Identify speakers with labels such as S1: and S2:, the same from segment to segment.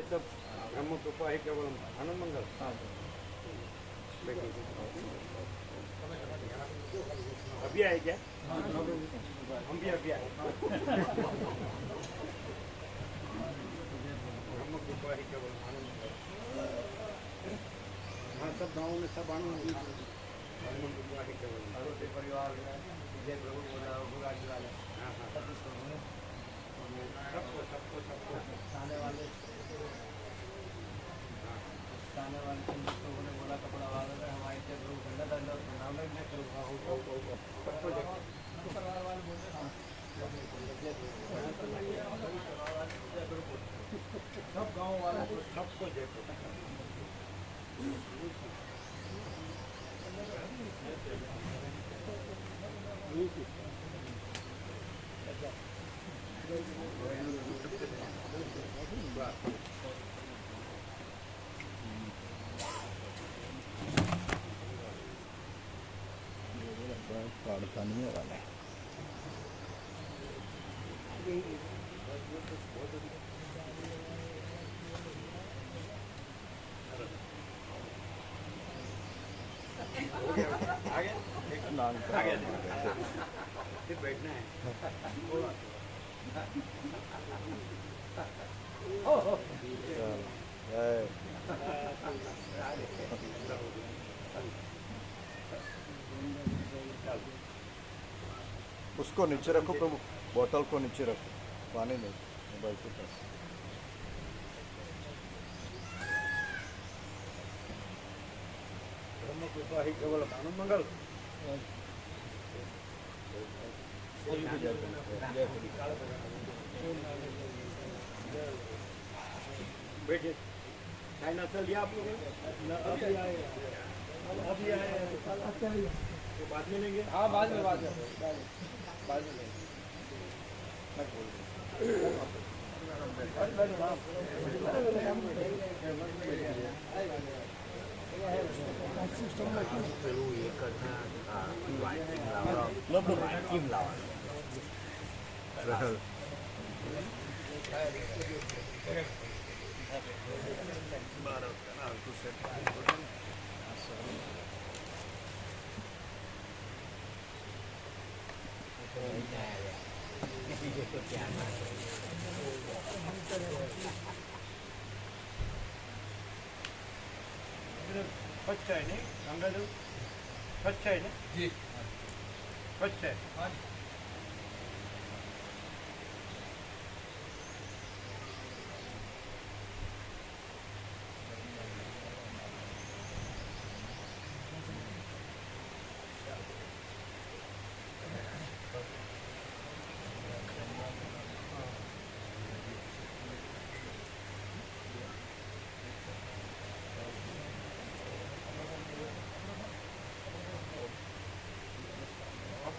S1: सब ब्रह्म कृपा ही केवल आनंद मंगल। अभी आए क्या? हम भी अभी आए। ब्रह्म कृपा ही केवल आनंद मंगल। हाँ, सब गाँव में सब आनंद ब्रह्म कृपा ही केवल परिवार विजय प्रभु बोला वाले। हाँ हाँ, सबको सबको सबको खाने वाले ने बोला कपड़ा वाला हमारे प्रभु ठंडा ठंडा नाम नहीं करूँ सबको सब गाँव वालों को सबको देखो।
S2: काढ़ता नहीं है वाला
S1: आगे फिर बैठना है।
S2: उसको नीचे रखो प्रभु, बोतल को नीचे रखो, पानी नहीं मोबाइल के पास।
S1: ब्रह्म कृपा ही केवल आनंद मंगल। बैठे चाय नाश्ता लिया आप लोगों ने? अभी आए तो बाद में लेंगे।
S3: हाँ बाद में लेंगे।
S1: स्वच्छ है नहीं गंगा जल? स्वच्छ है ना जी? स्वच्छ है।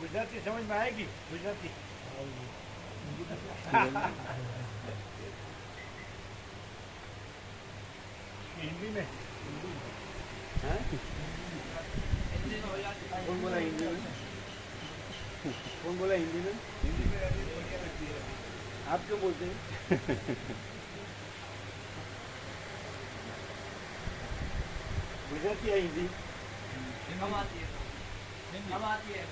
S1: गुजराती समझ में आएगी? गुजराती हिंदी में हाँ? कौन बोला हिंदी में? कौन बोला हिंदी में? हिंदी में बढ़िया लगती है। आप क्यों बोलते हैं? गुजराती है हिंदी?
S3: कम आती है, कम आती है,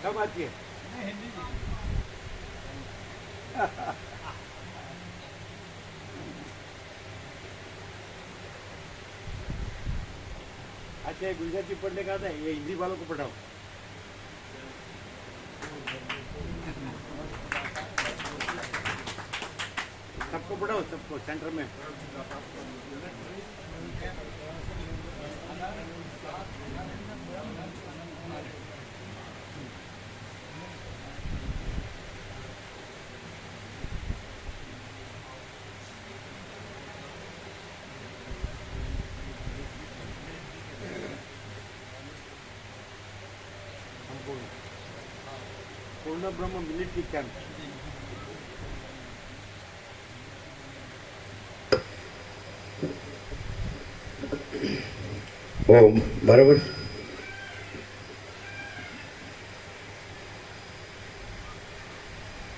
S1: कब आती है?
S3: हिंदी
S1: अच्छा, ये गुजराती पढ़ने का आता है, ये हिंदी वालों को पढ़ाओ। सबको पढ़ाओ, सबको सेंटर में। पूर्ण ब्रह्म मिलिट्री कैंप।
S4: ओम बराबर।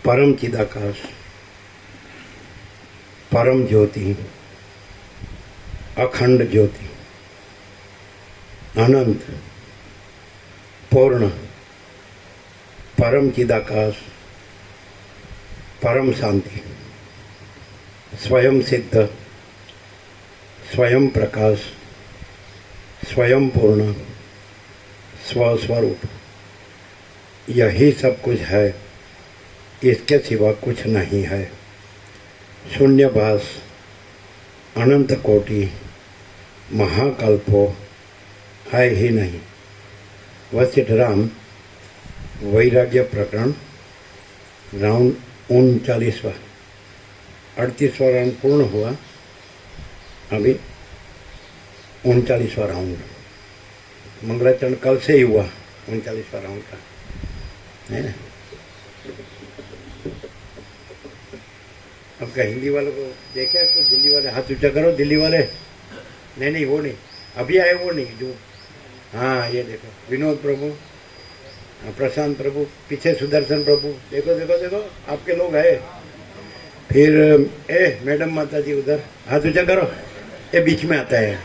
S4: परम चिदाकाश
S1: परम ज्योति, अखंड ज्योति, अनंत, पूर्ण, परम चिदाकाश, परम शांति, स्वयं सिद्ध, स्वयं प्रकाश, स्वयं पूर्ण, स्वस्वरूप, यही सब कुछ है, इसके सिवा कुछ नहीं है। शून्यभास, अनंत कोटि, महाकल्पो है ही नहीं। वशिष्ठ राम वैराग्य प्रकरण राउंड 39वां, 38वां राउंड पूर्ण हुआ, अभी 39वां राउंड। मंगलाचरण कल से ही हुआ 39वां राउंड का, है ना। अब क्या हिंदी वालों को देखे तो दिल्ली वाले हाथ ऊंचा करो, दिल्ली वाले। नहीं वो नहीं, अभी आए वो नहीं जो। हाँ ये देखो, विनोद प्रभु, प्रशांत प्रभु, पीछे सुदर्शन प्रभु, देखो देखो देखो आपके लोग आए। फिर मैडम माता जी उधर, हाथ ऊंचा करो, ये बीच में आता है,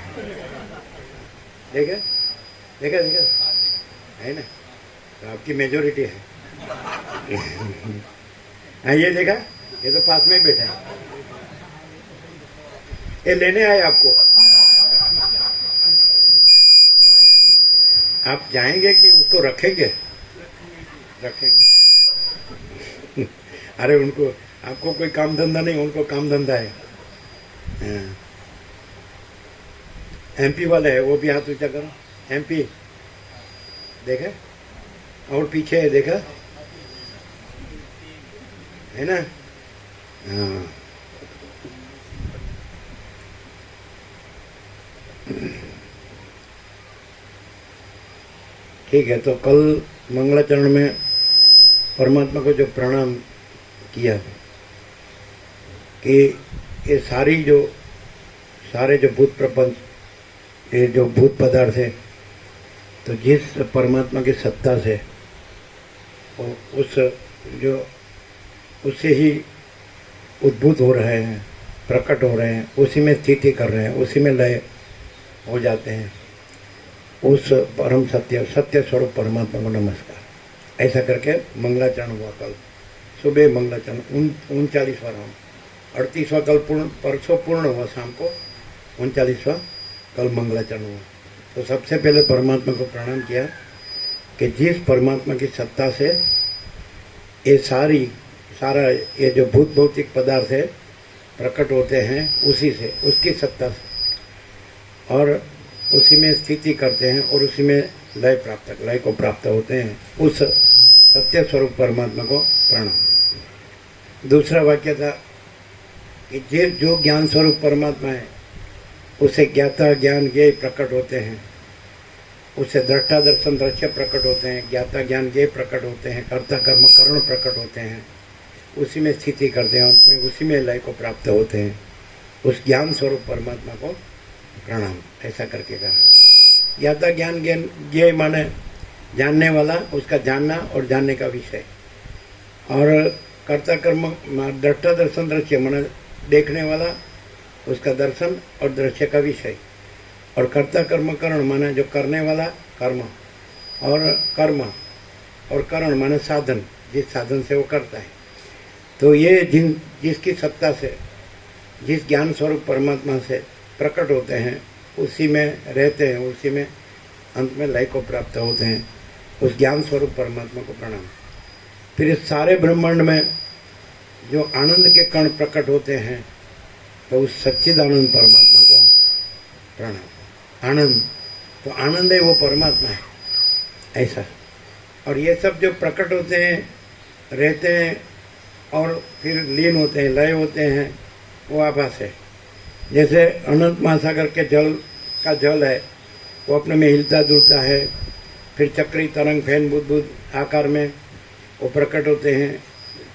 S1: देखे देखा देखा, है ना, तो आपकी मेजोरिटी है। हाँ ये देखा, ये तो पास में ही बैठा है, ये लेने आए आपको। आप जाएंगे कि उसको रखेंगे? रखेंगे। अरे उनको, आपको कोई काम धंधा नहीं, उनको काम धंधा है। एमपी वाले है, वो भी हाथ ऊंचा करो। एमपी देखा, और पीछे है, देखा है ना। हाँ ठीक है, तो कल मंगलाचरण में परमात्मा को जो प्रणाम किया कि ये सारे जो भूत प्रपंच, ये जो भूत पदार्थ है, तो जिस परमात्मा की सत्ता से उससे ही उद्भूत हो रहे हैं, प्रकट हो रहे हैं, उसी में स्थिति कर रहे हैं, उसी में लय हो जाते हैं। उस परम सत्य स्वरूप परमात्मा को नमस्कार। ऐसा करके मंगलाचरण हुआ कल सुबह। मंगलाचरण 39वां राउंड, 38वां कल पूर्ण, परसों पूर्ण हुआ शाम को, 39वां कल मंगलाचरण हुआ। तो सबसे पहले परमात्मा को प्रणाम किया कि जिस परमात्मा की सत्ता से ये सारा ये जो भूत भौतिक पदार्थ है प्रकट होते हैं, उसी से, उसकी सत्ता से, और उसी में स्थिति करते हैं और उसी में लय को प्राप्त होते हैं। उस सत्य स्वरूप परमात्मा को प्रणाम। दूसरा वाक्य था कि जो ज्ञान स्वरूप परमात्मा है, उसे ज्ञाता ज्ञान ज्ञेय प्रकट होते हैं, उससे दृष्टा दर्शन दृश्य प्रकट होते हैं, ज्ञाता ज्ञान ज्ञेय प्रकट होते हैं, कर्ता कर्म करण प्रकट होते हैं, उसी में स्थिति करते हैं, उसमें उसी में लय को प्राप्त होते हैं। उस ज्ञान स्वरूप परमात्मा को प्रणाम, ऐसा करके कहा। ज्ञाता ज्ञान ज्ञेय माने जानने वाला, उसका जानना और जानने का विषय, और कर्ता कर्म दृष्टा दर्शन दृश्य माने देखने वाला, उसका दर्शन और दृश्य का विषय, और कर्ता कर्म करण माने जो करने वाला कर्म, और करण माने साधन, जिस साधन से वो करता है। तो ये जिसकी सत्ता से, जिस ज्ञान स्वरूप परमात्मा से प्रकट होते हैं, उसी में रहते हैं, उसी में अंत में लय को प्राप्त होते हैं। उस ज्ञान स्वरूप परमात्मा को प्रणाम। फिर इस सारे ब्रह्मांड में जो आनंद के कण प्रकट होते हैं, तो उस सच्चिदानंद परमात्मा को प्रणाम। आनंद, तो आनंद है वो परमात्मा है, ऐसा। और ये सब जो प्रकट होते हैं, रहते हैं और फिर लीन होते हैं, लय होते हैं, वो आभास है। जैसे अनंत महासागर के जल है, वो अपने में हिलता डुलता है, फिर चक्री तरंग फैन बुद्ध आकार में वो प्रकट होते हैं,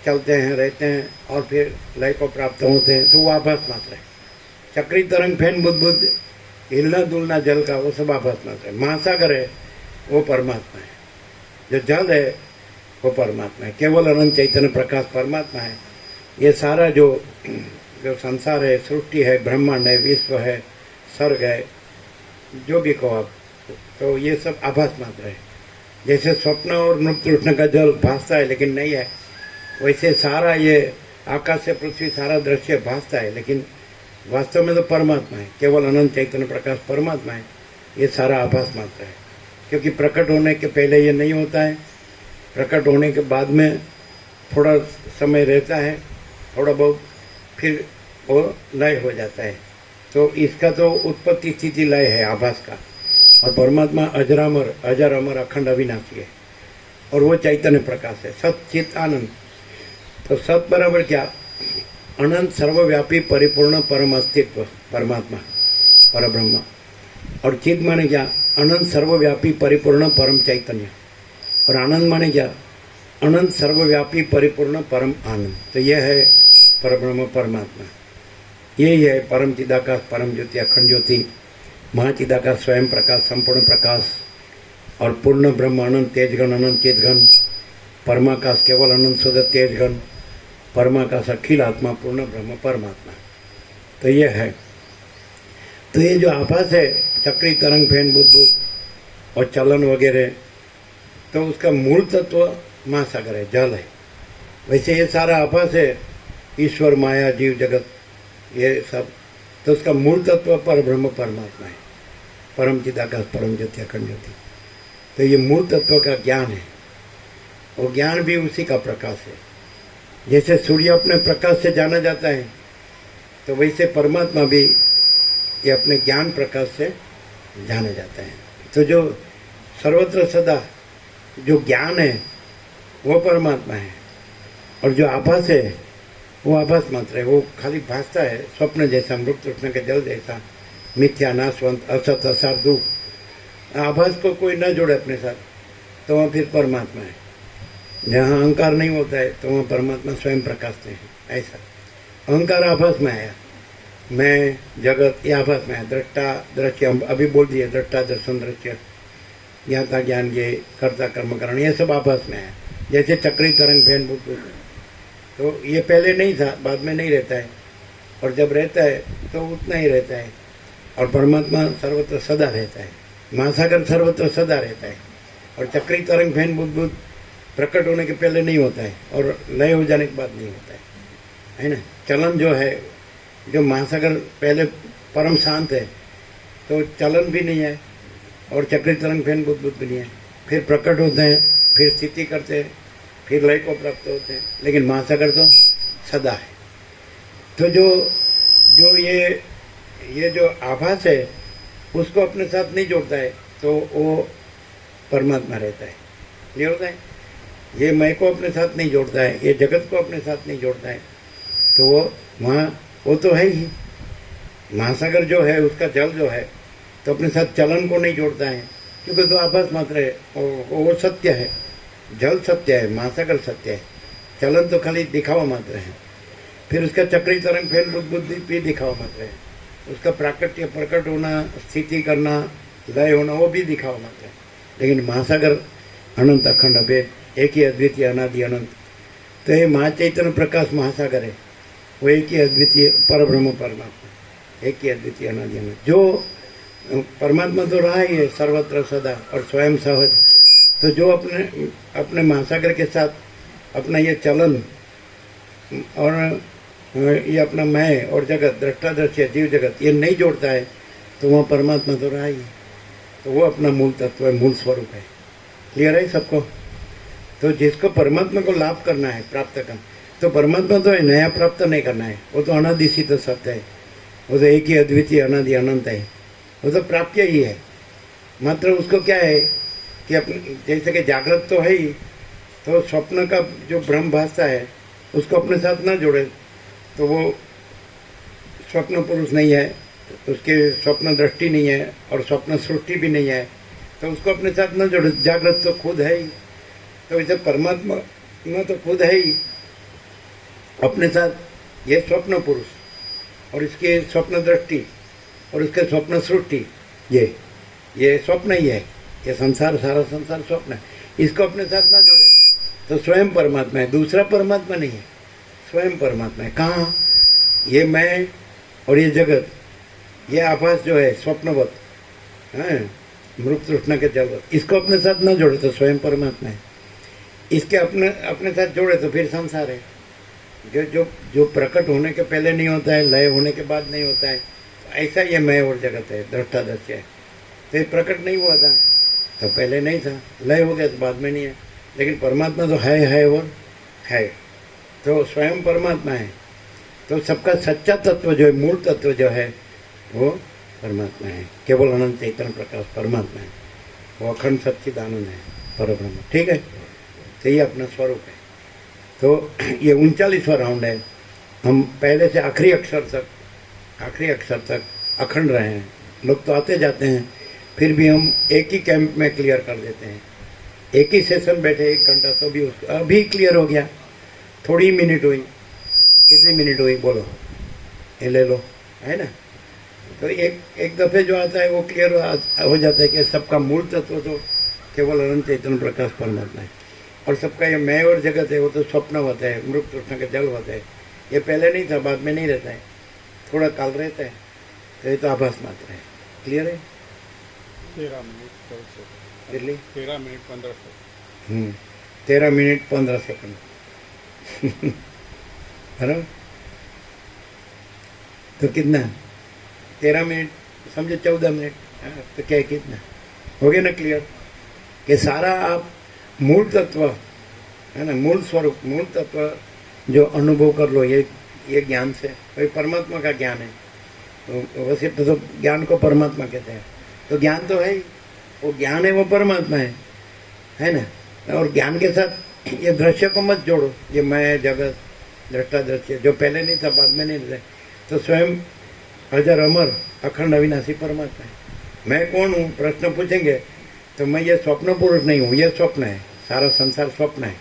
S1: चलते हैं, रहते हैं, और फिर लय को प्राप्त होते हैं, तो वो आभास मात्र है। चक्री तरंग फैन बुद्ध हिलना डुलना जल का, वो सब आभास मात्र है। महासागर है वो परमात्मा है, जो जल है वो परमात्मा है, केवल अनंत चैतन्य प्रकाश परमात्मा है। ये सारा जो जो संसार है, सृष्टि है, ब्रह्मांड है, विश्व है, स्वर्ग है, जो भी कहो आप, तो ये सब आभास मात्र है। जैसे स्वप्न और मृत तृष्ण का जल भासता है लेकिन नहीं है, वैसे सारा ये आकाश से पृथ्वी सारा दृश्य भासता है लेकिन वास्तव में तो परमात्मा है, केवल अनंत चैतन्य प्रकाश परमात्मा है। ये सारा आभास मात्र है, क्योंकि प्रकट होने के पहले ये नहीं होता है, प्रकट होने के बाद में थोड़ा समय रहता है, थोड़ा बहुत, फिर वो लय हो जाता है। तो इसका तो उत्पत्ति स्थिति लय है आभास का। और परमात्मा अजरामर, अजर अमर अखंड अविनाशी है, और वो चैतन्य प्रकाश है, सत चित आनंद। तो सत बराबर क्या? अनंत सर्वव्यापी परिपूर्ण परम अस्तित्व परमात्मा, परब्रह्म। और चित माने क्या? अनंत सर्वव्यापी परिपूर्ण परम चैतन्य। और आनंद माने क्या? अनंत सर्वव्यापी परिपूर्ण परम आनंद। तो यह है परब्रह्म परमात्मा। यही है परम चिदाकाश, परम ज्योति, अखंड ज्योति, महाचिदाकाश, स्वयं प्रकाश, संपूर्ण प्रकाश, और पूर्ण ब्रह्म, अनंत तेजगण, अनंत चेतगण, परमाकाश, केवल अनंत शुद्ध तेजगण, परमाकाश, अखिल आत्मा, पूर्ण ब्रह्म परमात्मा। तो ये है। तो ये जो आभास है, चक्री, तरंग, फैन, बुद्ध और चलन वगैरह, तो उसका मूल तत्व महासागर है, जल है। वैसे ये सारा आभास है, ईश्वर, माया, जीव जगत, ये सब, तो उसका मूल तत्व पर ब्रह्म परमात्मा है, परम चिदाकाश, परम ज्योति, अखंड ज्योति। तो ये मूल तत्व का ज्ञान है, और ज्ञान भी उसी का प्रकाश है। जैसे सूर्य अपने प्रकाश से जाना जाता है, तो वैसे परमात्मा भी ये अपने ज्ञान प्रकाश से जाना जाता है। तो जो सर्वत्र सदा जो ज्ञान है वो परमात्मा है, और जो आभास है वो आभास मात्र है, वो खाली भासता है, स्वप्न जैसा, मृत तृष्ण के जल जैसा, मिथ्या, नाशवंत, असत, असार, दुख। आभास को कोई न जोड़े अपने साथ, तो वहाँ फिर परमात्मा है। जहाँ अहंकार नहीं होता है, तो वहाँ परमात्मा स्वयं प्रकाशते हैं। ऐसा अहंकार आभास में आया, मैं, जगत, ये आभास में आया। दृष्टा, दृश्य, अभी बोल दिए, दृष्टा, दर्शन, दृश्य, ज्ञाता, ज्ञान, ये कर्ता, कर्म, करण, ये सब आभास में आया। जैसे चक्री, तरंग, फैन, बुद्ध, तो ये पहले नहीं था, बाद में नहीं रहता है, और जब रहता है तो उतना ही रहता है। और परमात्मा सर्वत्र सदा रहता है, महासागर सर्वत्र सदा रहता है। और चक्री, तरंग, फैन, बुद्ध प्रकट होने के पहले नहीं होता है, और लय हो जाने के बाद नहीं होता है ना। चलन जो है, जो महासागर पहले परम शांत है, तो चलन भी नहीं है, और चक्री, तरंग, फैन, बुद्ध भी नहीं है। फिर प्रकट होते हैं, फिर स्थिति करते हैं, फिर लय को प्राप्त होते हैं, लेकिन महासागर तो सदा है। तो जो ये जो आभास है, उसको अपने साथ नहीं जोड़ता है, तो वो परमात्मा रहता है। ये होता है, ये मैं को अपने साथ नहीं जोड़ता है, ये जगत को अपने साथ नहीं जोड़ता है, तो वो तो है ही। महासागर जो है, उसका जल जो है, तो अपने साथ चलन को नहीं जोड़ता है, क्योंकि तो आभास मात्र है, वो सत्य है। जल सत्य है, महासागर सत्य है, चलन तो खाली दिखावा मात्र है। फिर उसका चक्री, तरंग, फैन, बुद्धि भी दिखावा मात्र है। उसका प्राकट्य, प्रकट होना, स्थिति करना, लय होना, वो भी दिखावा मात्र है। लेकिन महासागर अनंत, अखंड, अभेद, एक ही अद्वितीय, अनादि, अनंत। तो ये महाचैतन्य प्रकाश महासागर है, वो एक ही अद्वितीय परब्रह्म परमात्मा, एक ही अद्वितीय, अनादि, अनंत। जो परमात्मा तो रहा ही है सर्वत्र सदा, और स्वयं सहज। तो जो अपने महासागर के साथ अपना ये चलन और ये अपना मैं और जगत, दृष्टा, दृश्य, जीव जगत, ये नहीं जोड़ता है, तो वहाँ परमात्मा तो रहा ही है। तो वो अपना मूल तत्व है, मूल स्वरूप है। क्लियर है सबको? तो जिसको परमात्मा को लाभ करना है, प्राप्त करना, तो परमात्मा तो है, नया प्राप्त नहीं करना है। वो तो अनादि सिद्ध सत्य है, वो तो एक ही अद्वितीय, अनादि, अनंत है, वो तो प्राप्य ही है। मात्र उसको क्या है कि अपने, जैसे कि जागृत तो है ही, तो स्वप्न का जो भ्रम भासता है, उसको अपने साथ ना जोड़े, तो वो स्वप्न पुरुष नहीं है, उसके स्वप्न दृष्टि नहीं है, और स्वप्न सृष्टि भी नहीं है, तो उसको अपने साथ ना जोड़े। जागृत तो खुद है ही, तो इसे परमात्मा में तो खुद है ही अपने साथ। ये स्वप्न पुरुष और इसके स्वप्न दृष्टि और इसके स्वप्न सृष्टि, ये स्वप्न ही है। ये संसार, सारा संसार स्वप्न है, इसको अपने साथ ना जोड़े, तो स्वयं परमात्मा है, दूसरा परमात्मा नहीं है, स्वयं परमात्मा है। कहाँ? ये मैं और ये जगत, ये आभास जो है स्वप्नवत है, मृत तृष्णा के जलवत, इसको अपने साथ न जोड़े तो स्वयं परमात्मा है। इसके अपने अपने साथ जोड़े तो फिर संसार है। जो जो जो प्रकट होने के पहले नहीं होता है, लय होने के बाद नहीं होता है, ऐसा ये मैं और जगत है, दृष्टादृश्य है। तो ये प्रकट नहीं हुआ था तो पहले नहीं था, लय हो गया तो बाद में नहीं है। लेकिन परमात्मा तो है और है, तो स्वयं परमात्मा है। तो सबका सच्चा तत्व जो है, मूल तत्व जो है, वो परमात्मा है। केवल अनंत चैतन्य प्रकाश परमात्मा है, वो अखंड सच्चिदानंद है, परब्रह्म। ठीक है, तो ये अपना स्वरूप है। तो ये 39वां राउंड है। हम पहले से आखिरी अक्षर तक अखंड रहे हैं। लोग तो आते जाते हैं, फिर भी हम एक ही कैंप में क्लियर कर देते हैं। एक ही सेशन बैठे 1 घंटा, तो भी उसका अभी क्लियर हो गया। थोड़ी मिनट हुई, कितनी मिनट हुई बोलो, ये ले लो, है ना। तो एक दफे जो आता है वो क्लियर हो जाता है कि सबका मूल तत्व तो केवल अनंत चैतन्य प्रकाश परमात्मा है, और सबका ये मैं और जगत है वो तो स्वप्न होता है, मृत तृष्णा का जल होता है। ये पहले नहीं था, बाद में नहीं रहता है, थोड़ा काल रहता है। तो ये तो आभास मात्र है। क्लियर है?
S4: 13 मिनट 14 सेकंड।
S1: कितनी?
S4: 13 मिनट 15 सेकंड।
S1: 13 minute 15 second. बराबर। तो कितना? 13 मिनट समझो, 14 मिनट। तो क्या है, कितना हो गया ना क्लियर? कि सारा आप मूल तत्व है ना, मूल स्वरूप, मूल तत्व जो अनुभव कर लो ये ज्ञान से, वही परमात्मा का ज्ञान है। तो वैसे तो ज्ञान को परमात्मा कहते हैं। तो ज्ञान तो है ही, वो ज्ञान है, वो परमात्मा है ना। और ज्ञान के साथ ये दृश्य को मत जोड़ो, ये मैं जगत दृष्टा दृश्य जो पहले नहीं था बाद में नहीं रहे। तो स्वयं अजर अमर अखंड अविनाशी परमात्मा है। मैं कौन हूँ प्रश्न पूछेंगे तो मैं ये स्वप्न पुरुष नहीं हूँ, ये स्वप्न है, सारा संसार स्वप्न है।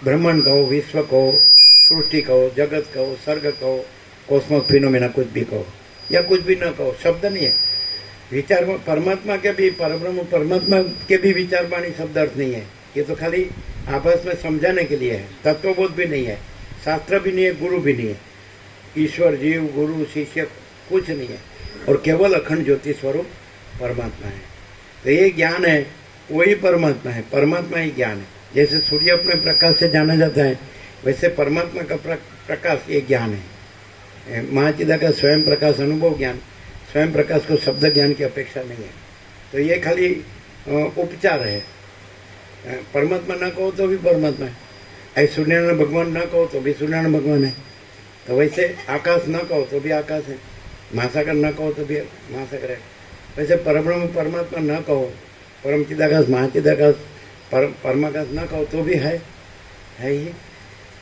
S1: ब्रह्मांड कहो, विश्व कहो, सृष्टि कहो, जगत कहो, स्वर्ग कहो, कॉस्मोस फिनोमेना कुछ भी कहो या कुछ भी न कहो, शब्द नहीं है। विचार परमात्मा के भी, परब्रह्म परमात्मा के भी विचार वाणी शब्द अर्थ नहीं है। ये तो खाली आपस में समझाने के लिए है। तत्वबोध भी नहीं है, शास्त्र भी नहीं है, गुरु भी नहीं है। ईश्वर, जीव, गुरु, शिष्य कुछ नहीं है, और केवल अखंड ज्योति स्वरूप परमात्मा है। तो ये ज्ञान है, वही परमात्मा है, परमात्मा ही ज्ञान है। जैसे सूर्य अपने प्रकाश से जाना जाता है, वैसे परमात्मा का प्रकाश ये ज्ञान है। महाचिदा का स्वयं प्रकाश अनुभव ज्ञान, स्वयं प्रकाश को शब्द ज्ञान की अपेक्षा नहीं है। तो ये खाली उपचार है। परमात्मा ना कहो तो भी परमात्मा है, ऐसे सूर्यनारायण भगवान ना कहो तो भी सूर्यनारायण भगवान है। तो वैसे आकाश ना कहो तो भी आकाश है, महासागर ना कहो तो भी महासागर है। वैसे परब्रह्म परमात्मा ना कहो, परम चिदाकाश महाचिदाकाश परमाकाश ना कहो तो भी है ही।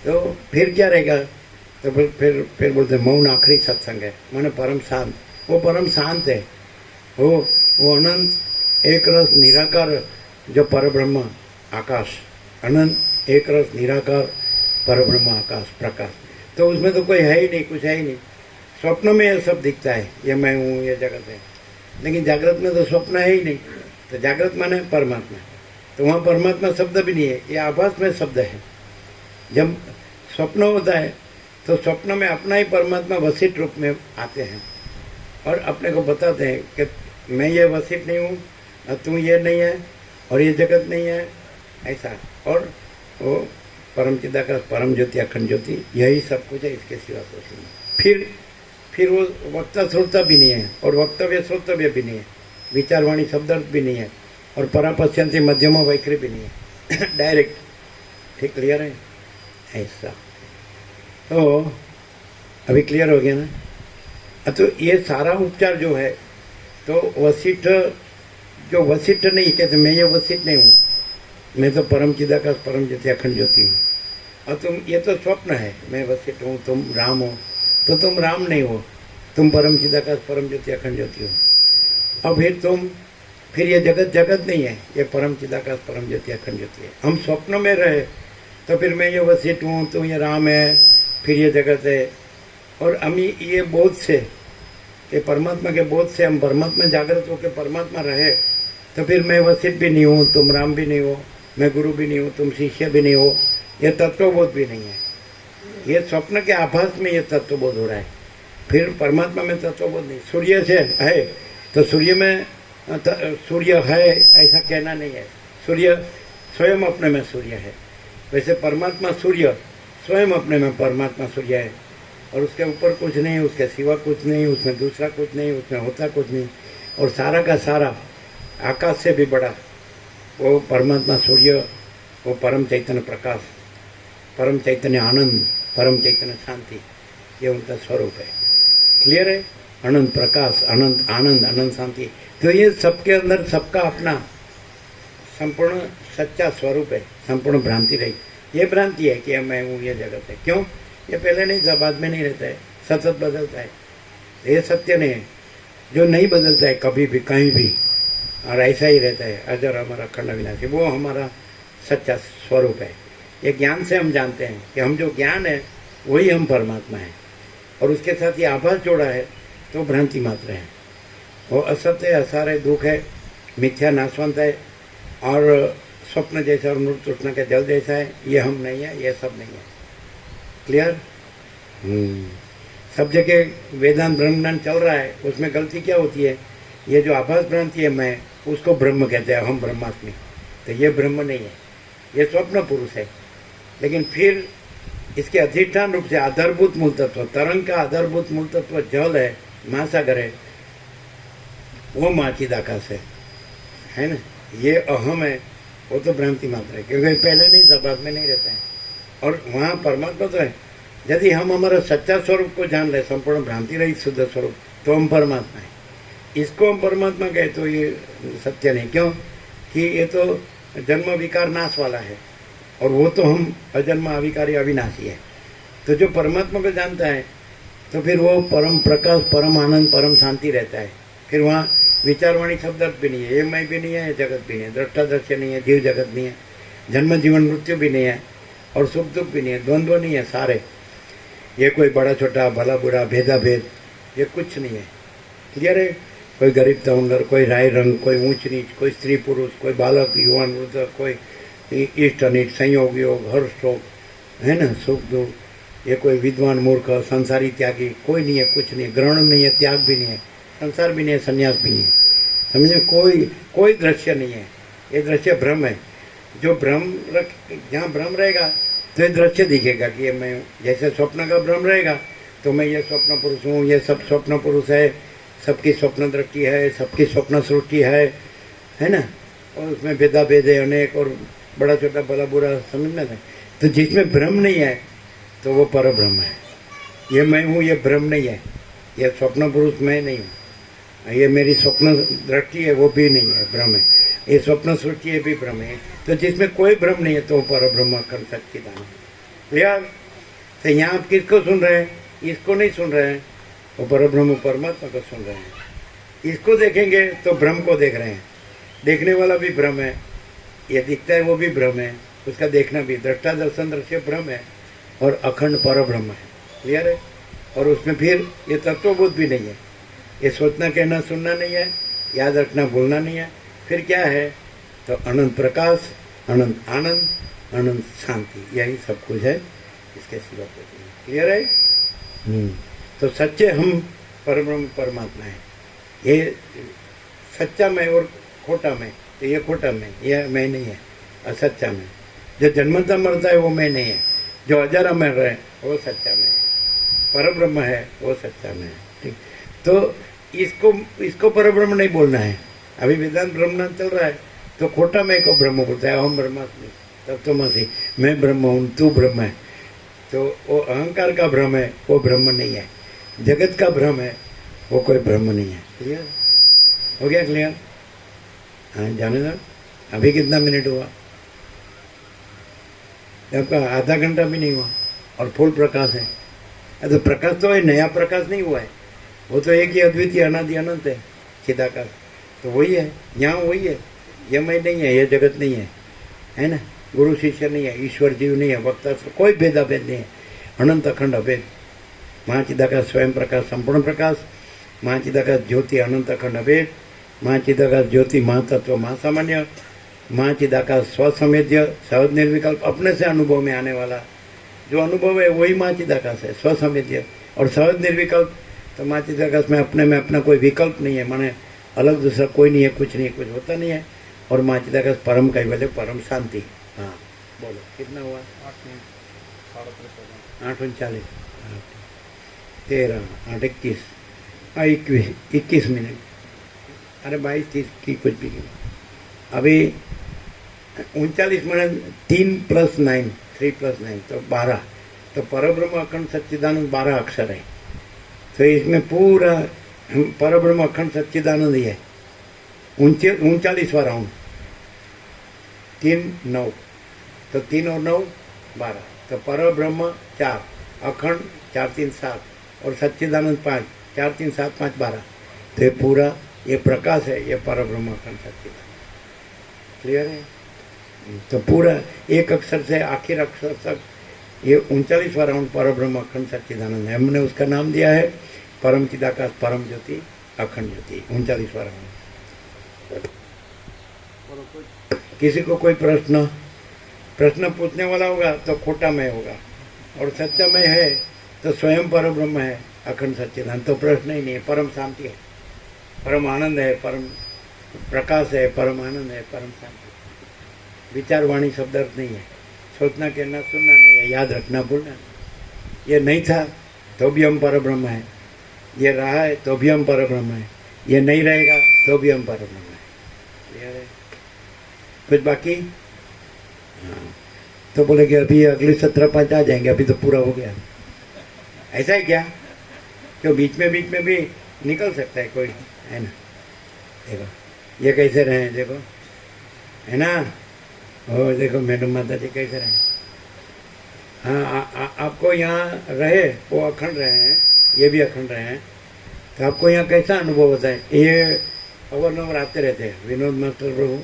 S1: तो फिर क्या रहेगा? तो फिर बोलते मौन आखिरी सत्संग है, माने परम शांत। वो परम शांत है, वो अनंत एक रस निराकार जो परब्रह्म आकाश, अनंत एक रस निराकार परब्रह्म आकाश प्रकाश। तो उसमें तो कोई है ही नहीं, कुछ है ही नहीं। स्वप्न में ये सब दिखता है, ये मैं हूँ, ये जगत है, लेकिन जागृत में तो स्वप्न है ही नहीं। तो जागृत माने परमात्मा, तो वहाँ परमात्मा शब्द भी नहीं है, ये आभास में शब्द है। जब स्वप्न होता है तो स्वप्न में अपना ही परमात्मा वसिष्ठ रूप में आते हैं और अपने को बताते हैं कि मैं ये वसिष्ठ नहीं हूँ, और तू ये नहीं है, और ये जगत नहीं है, ऐसा। और वो परम चिदाकाश, परम ज्योति, अखंड ज्योति, यही सब कुछ है, इसके सिवा कुछ नहीं। फिर वो वक्ता श्रोता भी नहीं है, और वक्तव्य श्रोतव्य भी नहीं है, विचारवाणी शब्दार्थ भी नहीं है, और परापश्यंती मध्यम वैखरी भी नहीं है। डायरेक्ट। ठीक, क्लियर है? ऐसा। तो अभी क्लियर हो गया ना? तो ये सारा उपचार जो है, तो वसिष्ठ जो वसिष्ठ नहीं कहते, मैं ये वसिष्ठ नहीं हूँ, मैं तो परम चिदाकाश, परम ज्योति, अखंड ज्योति हूँ। और तुम, ये तो स्वप्न है, मैं वसिष्ठ हूँ, तुम राम हो, तो तुम राम नहीं हो, तुम परम चिदाकाश, परम ज्योति, अखंड ज्योति हो। और फिर ये जगत नहीं है, ये परम चिदाकाश, परम ज्योति, अखंड ज्योति है। हम स्वप्न में रहे तो फिर मैं ये वसिष्ठ हूँ, तो ये राम है, फिर ये जगत है। और हम ये बोध से, ये परमात्मा के बोध से हम परमात्मा जागृत होकर परमात्मा रहे, तो फिर मैं वसिष्ठ भी नहीं हूँ, तुम राम भी नहीं हो, मैं गुरु भी नहीं हूँ, तुम शिष्य भी नहीं हो, ये तत्वबोध भी नहीं है। ये स्वप्न के आभास में ये तत्वबोध हो रहा है। फिर परमात्मा में तत्वबोध नहीं। सूर्य से है तो सूर्य में सूर्य है ऐसा कहना नहीं है। सूर्य स्वयं अपने में सूर्य है, वैसे परमात्मा सूर्य स्वयं अपने में परमात्मा सूर्य है, और उसके ऊपर कुछ नहीं, उसके सिवा कुछ नहीं, उसमें दूसरा कुछ नहीं, उसमें होता कुछ नहीं, और सारा का सारा आकाश से भी बड़ा वो परमात्मा सूर्य, वो परम चैतन्य प्रकाश, परम चैतन्य आनंद, परम चैतन्य शांति, ये उनका स्वरूप है। क्लियर है? अनंत प्रकाश, अनंत आनंद, अनंत शांति। तो ये सबके अंदर सबका अपना संपूर्ण सच्चा स्वरूप है, संपूर्ण भ्रांति रही। ये भ्रांति है कि मैं हूँ, ये जगत है। क्यों? ये पहले नहीं था, बाद में नहीं रहता है, सतत बदलता है। ये सत्य नहीं है जो नहीं बदलता है कभी भी कहीं भी, और ऐसा ही रहता है अजर हमारा अखंड अविनाशी, वो हमारा सच्चा स्वरूप है। ये ज्ञान से हम जानते हैं कि हम जो ज्ञान है वही हम परमात्मा है, और उसके साथ ये आभास जोड़ा है तो भ्रांति मात्र है। वो असत्य है, असार है, दुख है, मिथ्या नाशवंत है, और स्वप्न जैसा और मृत तृष्णा के जल जैसा है। ये हम नहीं है, ये सब नहीं है। क्लियर? सब जगह वेदांत ब्रह्म ज्ञान चल रहा है, उसमें गलती क्या होती है? ये जो आभास भ्रांति है मैं, उसको ब्रह्म कहते हैं, हम ब्रह्मास्मि। तो ये ब्रह्म नहीं है, ये स्वप्न पुरुष है। लेकिन फिर इसके अधिष्ठान रूप से आधारभूत मूल तत्व, तरंग का आधारभूत मूल तत्व जल है, महासागर है, वो माचिदाकाश है ना। ये अहम है, वो तो भ्रांति मात्र है, क्योंकि पहले नहीं था, बाद में नहीं रहता है। और वहाँ परमात्मा तो है। यदि हम हमारा सच्चा स्वरूप को जान ले, संपूर्ण भ्रांति रहित शुद्ध स्वरूप, तो हम परमात्मा है। इसको हम परमात्मा कहे तो ये सत्य नहीं। क्यों? कि ये तो जन्म विकार नाश वाला है, और वो तो हम अजन्म अविकारी अविनाशी है। तो जो परमात्मा को जानता है तो फिर वो परम प्रकाश, परम आनंद, परम शांति रहता है। फिर वहाँ विचारवाणी शब्द भी नहीं है, ये मैं भी नहीं है, ये जगत भी नहीं है, दृष्टा दृश्य नहीं है, जीव जगत नहीं है, जन्म जीवन मृत्यु भी नहीं है, और सुख दुख भी नहीं है, द्वंद्व नहीं है सारे। ये कोई बड़ा छोटा, भला बुरा, भेदा भेद, ये कुछ नहीं है। क्लियर है? कोई गरीब तवंगर, कोई राय रंग, कोई ऊंच नीच, कोई स्त्री पुरुष, कोई बालक युवान वृद्ध, कोई इष्ट अनिष्ट, संयोग योग, हर्ष शोक, है ना, सुख दुख। ये कोई विद्वान मूर्ख, संसारी त्यागी, कोई नहीं है, कुछ नहीं, ग्रहण नहीं है, त्याग भी नहीं है, संसार भी नहीं है, संन्यास भी नहीं है। समझे? कोई दृश्य नहीं है, ये दृश्य भ्रम है। जो भ्रम जहाँ भ्रम रहेगा तो ये दृश्य दिखेगा कि ये मैं, जैसे स्वप्न का भ्रम रहेगा तो मैं ये स्वप्न पुरुष हूँ, ये सब स्वप्न पुरुष है, सबकी स्वप्न दृष्टि है, सबकी स्वप्न सृष्टि है ना, और उसमें भेदा भेद है अनेक, और बड़ा छोटा भला बुरा, समझना है। तो जिसमें भ्रम नहीं है तो वो पर ब्रह्म है। ये मैं हूँ, ये भ्रम नहीं है, ये स्वप्न पुरुष मैं नहीं हूँ, ये मेरी स्वप्न दृष्टि है वो भी नहीं है, भ्रम है। ये स्वप्न सृष्टि है भी भ्रम है। तो जिसमें कोई भ्रम नहीं है तो पर ब्रह्म कर सकती दान है। क्लियर? तो यहाँ आप किसको सुन रहे हैं? इसको नहीं सुन रहे हैं, वो पर ब्रह्म परमात्मा को सुन रहे हैं। इसको देखेंगे तो भ्रम को देख रहे हैं, देखने वाला भी भ्रम है, ये दिखता है वो भी भ्रम है, उसका देखना भी, दृष्टा दर्शन दृश्य भ्रम है, और अखंड पर ब्रह्म है। क्लियर है? और उसमें फिर ये तत्वबोध भी नहीं है, ये सोचना कहना सुनना नहीं है, याद रखना भूलना नहीं है। फिर क्या है? तो अनंत प्रकाश, अनंत आनंद, अनंत शांति, यही सब कुछ है, इसके सिवा कुछ नहीं। क्लियर है? तो सच्चे हम परब्रह्म परमात्मा है। ये सच्चा मैं और खोटा मैं, तो ये खोटा मैं, ये मैं नहीं है। असच्चा मैं, जो जन्मता मरता है वो मैं नहीं है, जो अजर अमर रहे वो सच्चा मैं है, परब्रह्म है वो सच्चा मैं है। ठीक? तो इसको परब्रह्म नहीं बोलना है। अभी वेदांत ब्रह्म चल रहा है तो खोटा मैं को ब्रह्म बोलता है, हम ब्रह्मास्मि तत्त्वमसि, मैं ब्रह्म हूँ, तू ब्रह्म है। तो वो अहंकार का भ्रम है, वो ब्रह्म नहीं है। जगत का भ्रम है, वो कोई ब्रह्म नहीं है। क्लियर हो गया? क्लियर? हाँ, जाने दो। अभी कितना मिनट हुआ? आपका आधा घंटा भी नहीं हुआ, और फुल प्रकाश है। तो प्रकाश तो है, नया प्रकाश नहीं हुआ है, वो तो एक ही अद्वितीय अनादि अनंत है, चिदाकाश। तो वही है, यहाँ वही है। ये मैं नहीं है, ये जगत नहीं है ना, गुरु शिष्य नहीं है, ईश्वर जीव नहीं है, वक्ता, कोई भेदाभेद नहीं है, अनंत अखंड अभेद। महाचिदाकाश स्वयं प्रकाश, संपूर्ण प्रकाश, महाचिदाकाश ज्योति, अनंत अखंड अभेद, महाचिदाकाश ज्योति, महातत्व, महासामान्य, महाचिदाकाश स्वसंवेद्य, सहज निर्विकल्प, अपने से अनुभव में आने वाला जो अनुभव है वही महाचिदाकाश है, स्वसंवेद्य और सहज निर्विकल्प। तो माँ चिदाकाश में अपना कोई विकल्प नहीं है, माने अलग दूसरा कोई नहीं है, कुछ नहीं है, कुछ होता नहीं है। और माँ चिदाकाश परम कैवल्य, परम शांति। हाँ बोलो कितना हुआ?
S4: 8 मिनट 37
S1: 8:39, 13, 8, 21, 21 मिनट, अरे 22, 30 की कुछ भी नहीं। अभी 39 मिनट, 3 + 9, 3 + 9 तो 12। तो परब्रह्म अखंड सच्चिदानंद 12 अक्षर है। तो इसमें पूरा परब्रह्म अखंड सच्चिदानंद ही है। 39वां राउंड, 3, 9, तो 3 और 9 12। तो परब्रह्म 4, अखंड 4, 3, 7 और सच्चिदानंद 5, 4, 3, 7, 5, 12। तो ये पूरा ये प्रकाश है, ये परब्रह्म अखंड सच्चिदानंद। क्लियर है? तो पूरा एक अक्षर से आखिर अक्षर तक ये 39वां राउंड परब्रह्म अखंड सच्चिदानंद है। हमने उसका नाम दिया है परम चिदाकाश परम ज्योति अखंड ज्योति। 39वां राउंड। किसी को कोई प्रश्न पूछने वाला होगा तो खोटामय होगा, और सत्यमय है तो स्वयं परब्रह्म है अखंड सच्चिदानंद। तो प्रश्न ही नहीं है, परम शांति है, परम आनंद है, परम प्रकाश है, परम आनंद है, परम शांति। विचार वाणी शब्द अर्थ नहीं है, सोचना कहना सुनना नहीं है, याद रखना भूलना नहीं। ये नहीं था तो भी हम परब्रह्म है, ये रहा है तो भी हम परब्रह्म है, ये नहीं रहेगा तो भी हम परब्रह्म है। क्लियर है? कुछ बाकी? हाँ। तो बोले कि अभी अगले 17 आ जाएंगे, अभी तो पूरा हो गया। ऐसा है क्या? तो बीच में भी निकल सकता है कोई, है ना? देखो ये कैसे रहे, देखो है ना? ओ देखो मैडम माता जी कैसे रहे। हाँ आपको यहाँ रहे, वो अखंड रहे हैं, ये भी अखंड रहे हैं, तो आपको यहाँ कैसा अनुभव होता है? ये अवरनवर आते रहते हैं, विनोद मास्टर प्रभु,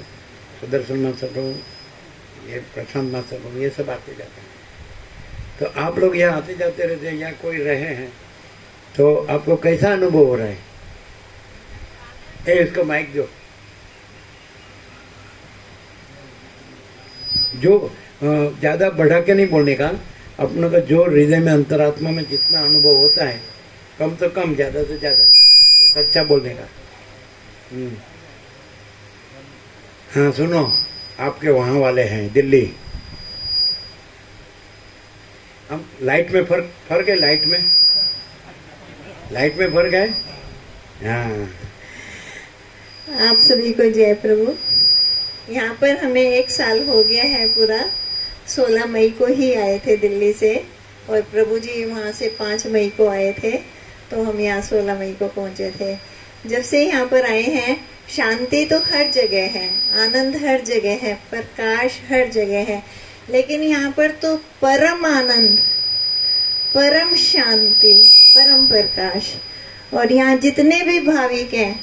S1: सुदर्शन मास्टर प्रभु, ये प्रशांत मास्टर प्रभु, ये सब आते जाते हैं। तो आप लोग यहाँ आते जाते रहते हैं, यहाँ कोई रहे हैं, तो आपको कैसा अनुभव हो रहा है? इसको माइक दो। जो ज्यादा बढ़ा के नहीं बोलने का, अपने को जो हृदय में अंतरात्मा में जितना अनुभव होता है, कम तो कम, ज्यादा से ज्यादा सच्चा बोलने का। हाँ सुनो, आपके वहां वाले हैं दिल्ली, हम लाइट में फर्क है, लाइट में फर्क है। हाँ
S5: आप सभी को जय प्रभु। यहाँ पर हमें 1 साल हो गया है पूरा। 16 मई को ही आए थे दिल्ली से, और प्रभु जी वहाँ से 5 मई को आए थे, तो हम यहाँ 16 मई को पहुँचे थे। जब से यहाँ पर आए हैं, शांति तो हर जगह है, आनंद हर जगह है, प्रकाश हर जगह है, लेकिन यहाँ पर तो परम आनंद, परम शांति, परम प्रकाश। और यहाँ जितने भी भाविक हैं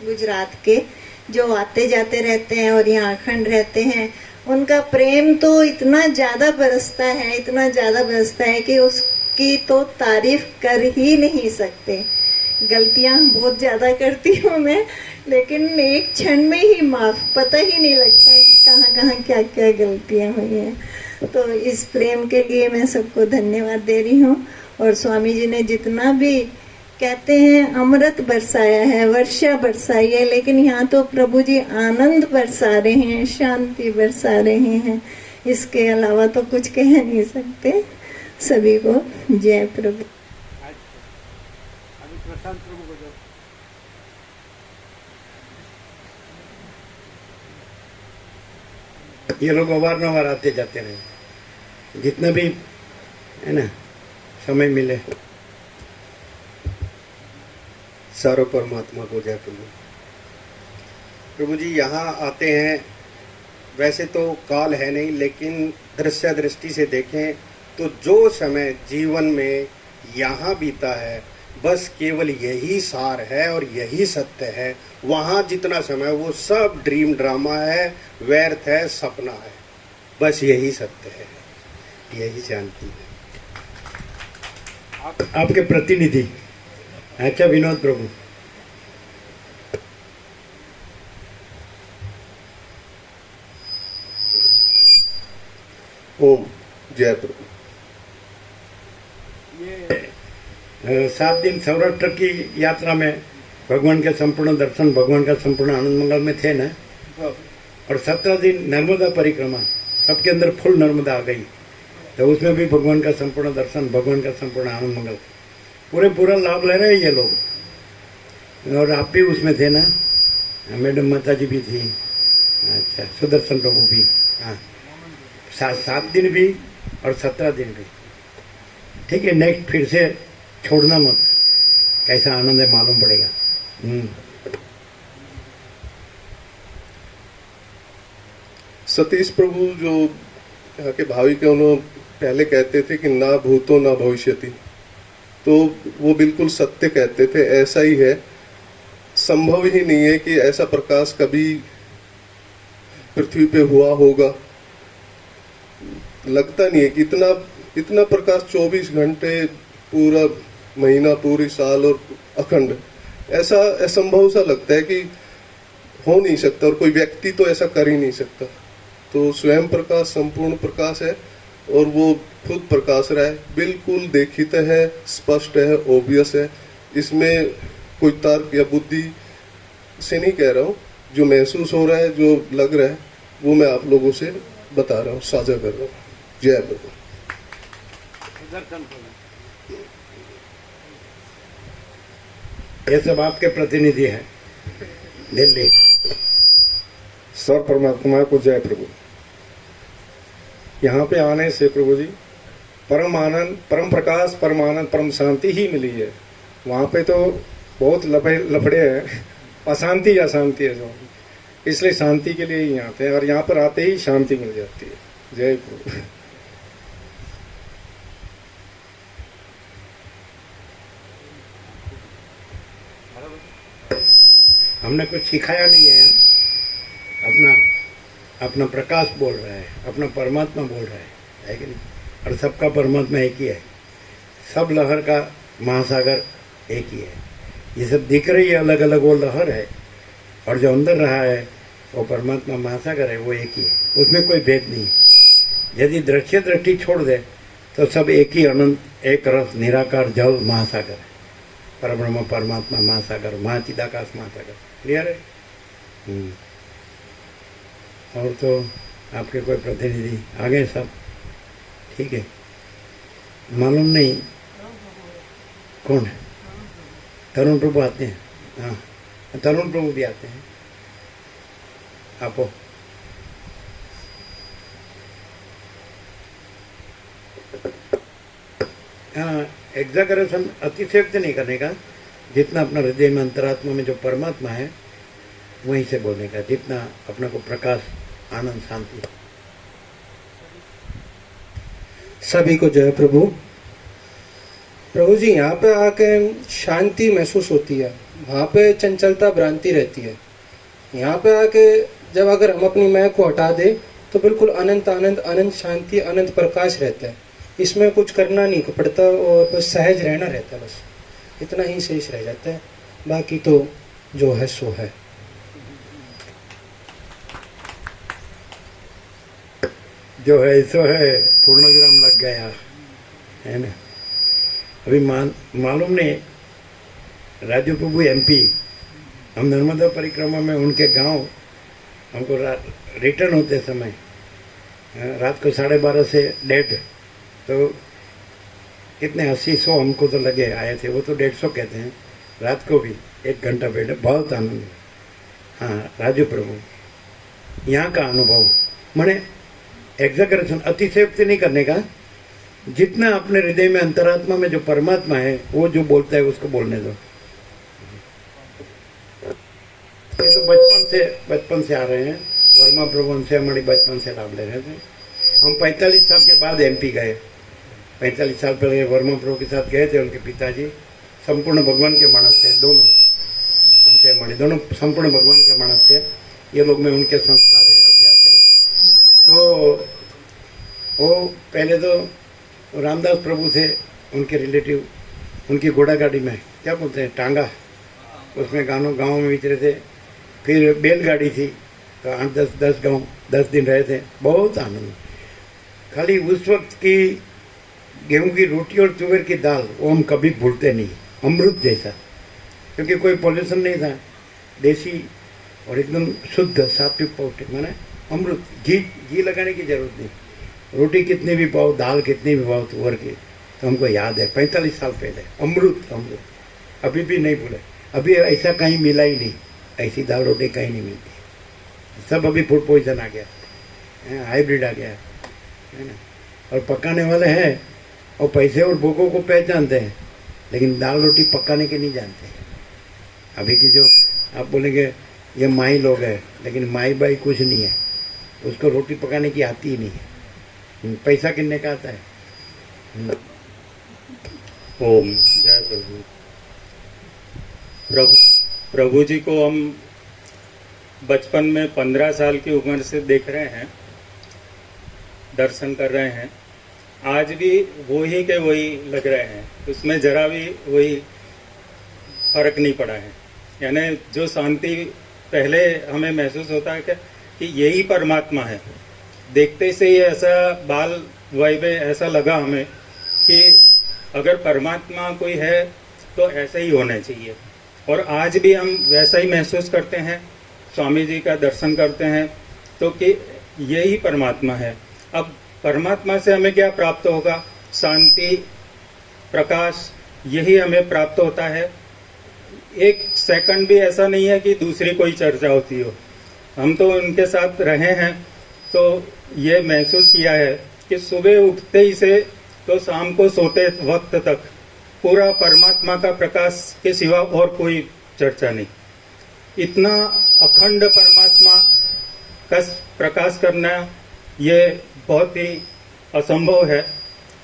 S5: गुजरात के, जो आते जाते रहते हैं और यहाँ अखंड रहते हैं, उनका प्रेम तो इतना ज़्यादा बरसता है, इतना ज़्यादा बरसता है कि उसकी तो तारीफ कर ही नहीं सकते। गलतियाँ बहुत ज़्यादा करती हूँ मैं, लेकिन एक क्षण में ही माफ़, पता ही नहीं लगता कि कहाँ कहाँ क्या क्या गलतियाँ हुई हैं। तो इस प्रेम के लिए मैं सबको धन्यवाद दे रही हूँ। और स्वामी जी ने जितना भी कहते हैं अमृत बरसाया है, वर्षा बरसाई है, लेकिन यहाँ तो प्रभु जी आनंद बरसा रहे हैं, शांति बरसा रहे हैं। इसके अलावा तो कुछ कह नहीं सकते। सभी को जय प्रभु।
S4: प्रशांत प्रभु को जो
S1: ये लोग अवारनवार आते जाते रहे, जितना भी है ना समय मिले।
S6: सारो परमात्मा को जय प्रभु। प्रभु जी यहाँ आते हैं, वैसे तो काल है नहीं, लेकिन दृश्य दृष्टि से देखें तो जो समय जीवन में यहाँ बीता है, बस केवल यही सार है और यही सत्य है। वहाँ जितना समय वो सब ड्रीम ड्रामा है, व्यर्थ है, सपना है। बस यही सत्य है, यही शांति है।
S1: आपके प्रतिनिधि अच्छा विनोद प्रभु।
S6: ओम जय प्रभु।
S1: ये 7 दिन सौराष्ट्र की यात्रा में भगवान के संपूर्ण दर्शन, भगवान का संपूर्ण आनंद मंगल में थे ना। और 17 दिन नर्मदा परिक्रमा, सबके अंदर फुल नर्मदा आ गई, तो उसमें भी भगवान का संपूर्ण दर्शन, भगवान का संपूर्ण आनंद मंगल, पूरा लाभ ले रहे हैं ये लोग। और आप भी उसमें थे ना, मैडम माता जी भी थी, अच्छा, सुदर्शन प्रभु भी, हाँ, 7 दिन भी और 17 दिन भी। ठीक है, नेक्स्ट फिर से छोड़ना मत, कैसा आनंद है मालूम पड़ेगा।
S7: सतीश प्रभु जो यहाँ के भाविक है, उन्होंने पहले कहते थे कि ना भूतो ना भविष्यति, तो वो बिल्कुल सत्य कहते थे। ऐसा ही है, संभव ही नहीं है कि ऐसा प्रकाश कभी पृथ्वी पे हुआ होगा। लगता नहीं है कि इतना प्रकाश 24 घंटे, पूरा महीना, पूरी साल और अखंड, ऐसा असंभव सा लगता है कि हो नहीं सकता, और कोई व्यक्ति तो ऐसा कर ही नहीं सकता। तो स्वयं प्रकाश संपूर्ण प्रकाश है और वो खुद प्रकाश रहा है, बिल्कुल देखित है, स्पष्ट है, ओबियस है। इसमें कोई तर्क या बुद्धि से नहीं कह रहा हूँ, जो महसूस हो रहा है, जो लग रहा है, वो मैं आप लोगों से बता रहा हूँ, साझा कर रहा हूँ। जय प्रभु।
S1: ये सब आपके प्रतिनिधि हैं दिल्ली।
S8: सर परमात्मा को जय प्रभु। यहाँ पे आने से प्रभु जी परम आनंद, परम प्रकाश, परम आनंद, परम शांति ही मिली है। वहाँ पे तो बहुत लफड़े हैं, अशांति है जो, इसलिए शांति के लिए ही आते हैं, और यहाँ पर आते ही शांति मिल जाती है। जय प्रभु।
S1: हमने कुछ सिखाया नहीं है, अपना प्रकाश बोल रहा है, अपना परमात्मा बोल रहा है कि नहीं? और सबका परमात्मा एक ही है, सब लहर का महासागर एक ही है। ये सब दिख रही है अलग अलग, वो लहर है, और जो अंदर रहा है वो परमात्मा महासागर है, वो एक ही है, उसमें कोई भेद नहीं है। यदि दृश्य दृष्टि छोड़ दे तो सब एक ही अनंत, एक रस, निराकार जल महासागर है, परब्रह्म परमात्मा महासागर, महाचिदाकाश महासागर। क्लियर है? और तो आपके कोई प्रतिनिधि आ गए सब? ठीक है, मालूम नहीं कौन है? तरुण प्रभु आते हैं, हाँ, तरुण प्रभु भी आते हैं। आपो हाँ, एग्जैगरेशन, अतिशयोक्ति नहीं करने का, जितना अपना हृदय में, अंतरात्मा में जो परमात्मा है वहीं से बोलने का, जितना अपने को प्रकाश, आनंद, शांति।
S9: सभी को जय प्रभु। प्रभु जी, यहाँ पे आके शांति महसूस होती है, वहाँ पे चंचलता, भ्रांति रहती है। यहाँ पे आके जब अगर हम अपनी मैं को हटा दे तो बिल्कुल अनंत आनंद, अनंत शांति, अनंत प्रकाश रहता है। इसमें कुछ करना नहीं पड़ता और बस सहज रहना रहता है, बस इतना ही शेष रह जाता है, बाकी तो जो है सो है।
S1: जो है सो है, पूर्ण विराम लग गया है ना। अभी मालूम नहीं, राजू प्रभु MP, हम नर्मदा परिक्रमा में उनके गांव, हमको रिटर्न होते समय रात को 12:30 से 1:30, तो कितने 80-100 हमको तो लगे आए थे, वो तो 150 कहते हैं। रात को भी 1 घंटा बैठे, बहुत आनंद। हाँ, राजू प्रभु यहाँ का अनुभव, मैंने एग्जैगरेशन, अतिशयोक्ति नहीं करने का, जितना अपने हृदय में, अंतरात्मा में जो परमात्मा है, वो जो बोलता है उसको बोलने दो। ये तो बचपन से आ रहे हैं, वर्मा प्रभु हमसे हमारी बचपन से लाभ ले रहे थे। हम 45 साल के बाद MP गए। 45 साल पहले वर्मा प्रभु के साथ गए थे, उनके पिताजी संपूर्ण भगवान के मानस थे, दोनों हमसे हमारे दोनों संपूर्ण भगवान के मानस थे। ये लोग में उनके संस्कार है, अभ्यास है। तो वो पहले तो रामदास प्रभु थे, उनके रिलेटिव, उनकी घोड़ा गाड़ी में, क्या बोलते हैं, टांगा, उसमें गाँव में विचरे थे। फिर बैलगाड़ी थी, तो 8-10 गाँव 10 दिन रहे थे, बहुत आनंद। खाली उस वक्त की गेहूं की रोटी और तुअर की दाल वो हम कभी भूलते नहीं, अमृत जैसा, क्योंकि कोई पॉल्यूशन नहीं था, देसी और एकदम शुद्ध सात्विक पौष्टिक, माने अमृत। घी लगाने की जरूरत नहीं। रोटी कितनी भी पाओ, दाल कितनी भी पाओ तुअर की, तो हमको याद है 45 साल पहले अमृत अमृत, अभी भी नहीं भूले। अभी ऐसा कहीं मिला ही नहीं, ऐसी दाल रोटी कहीं नहीं मिलती, सब अभी फूड पॉइजन आ गया, हाइब्रिड आ गया है ना। और पकाने वाले हैं और पैसे और भूखों को पहचानते हैं, लेकिन दाल रोटी पकाने के नहीं जानते। अभी की जो आप बोलेंगे ये माई लोग है, लेकिन माई बाई कुछ नहीं है, उसको रोटी पकाने की आती ही नहीं है, पैसा कितने का आता है।
S10: ओम जय प्रभु। प्रभु जी को हम बचपन में 15 साल की उम्र से देख रहे हैं, दर्शन कर रहे हैं। आज भी वही के वही लग रहे हैं, उसमें जरा भी वही फर्क नहीं पड़ा है। यानी जो शांति पहले हमें महसूस होता है कि यही परमात्मा है, देखते से ही ऐसा बाल वय में ऐसा लगा हमें कि अगर परमात्मा कोई है तो ऐसा ही होना चाहिए। और आज भी हम वैसा ही महसूस करते हैं, स्वामी जी का दर्शन करते हैं तो कि यही परमात्मा है। अब परमात्मा से हमें क्या प्राप्त होगा? शांति, प्रकाश, यही हमें प्राप्त होता है। एक सेकंड भी ऐसा नहीं है कि दूसरी कोई चर्चा होती हो। हम तो उनके साथ रहे हैं तो ये महसूस किया है कि सुबह उठते ही से तो शाम को सोते वक्त तक पूरा परमात्मा का प्रकाश के सिवा और कोई चर्चा नहीं। इतना अखंड परमात्मा का प्रकाश करना ये बहुत ही असंभव है।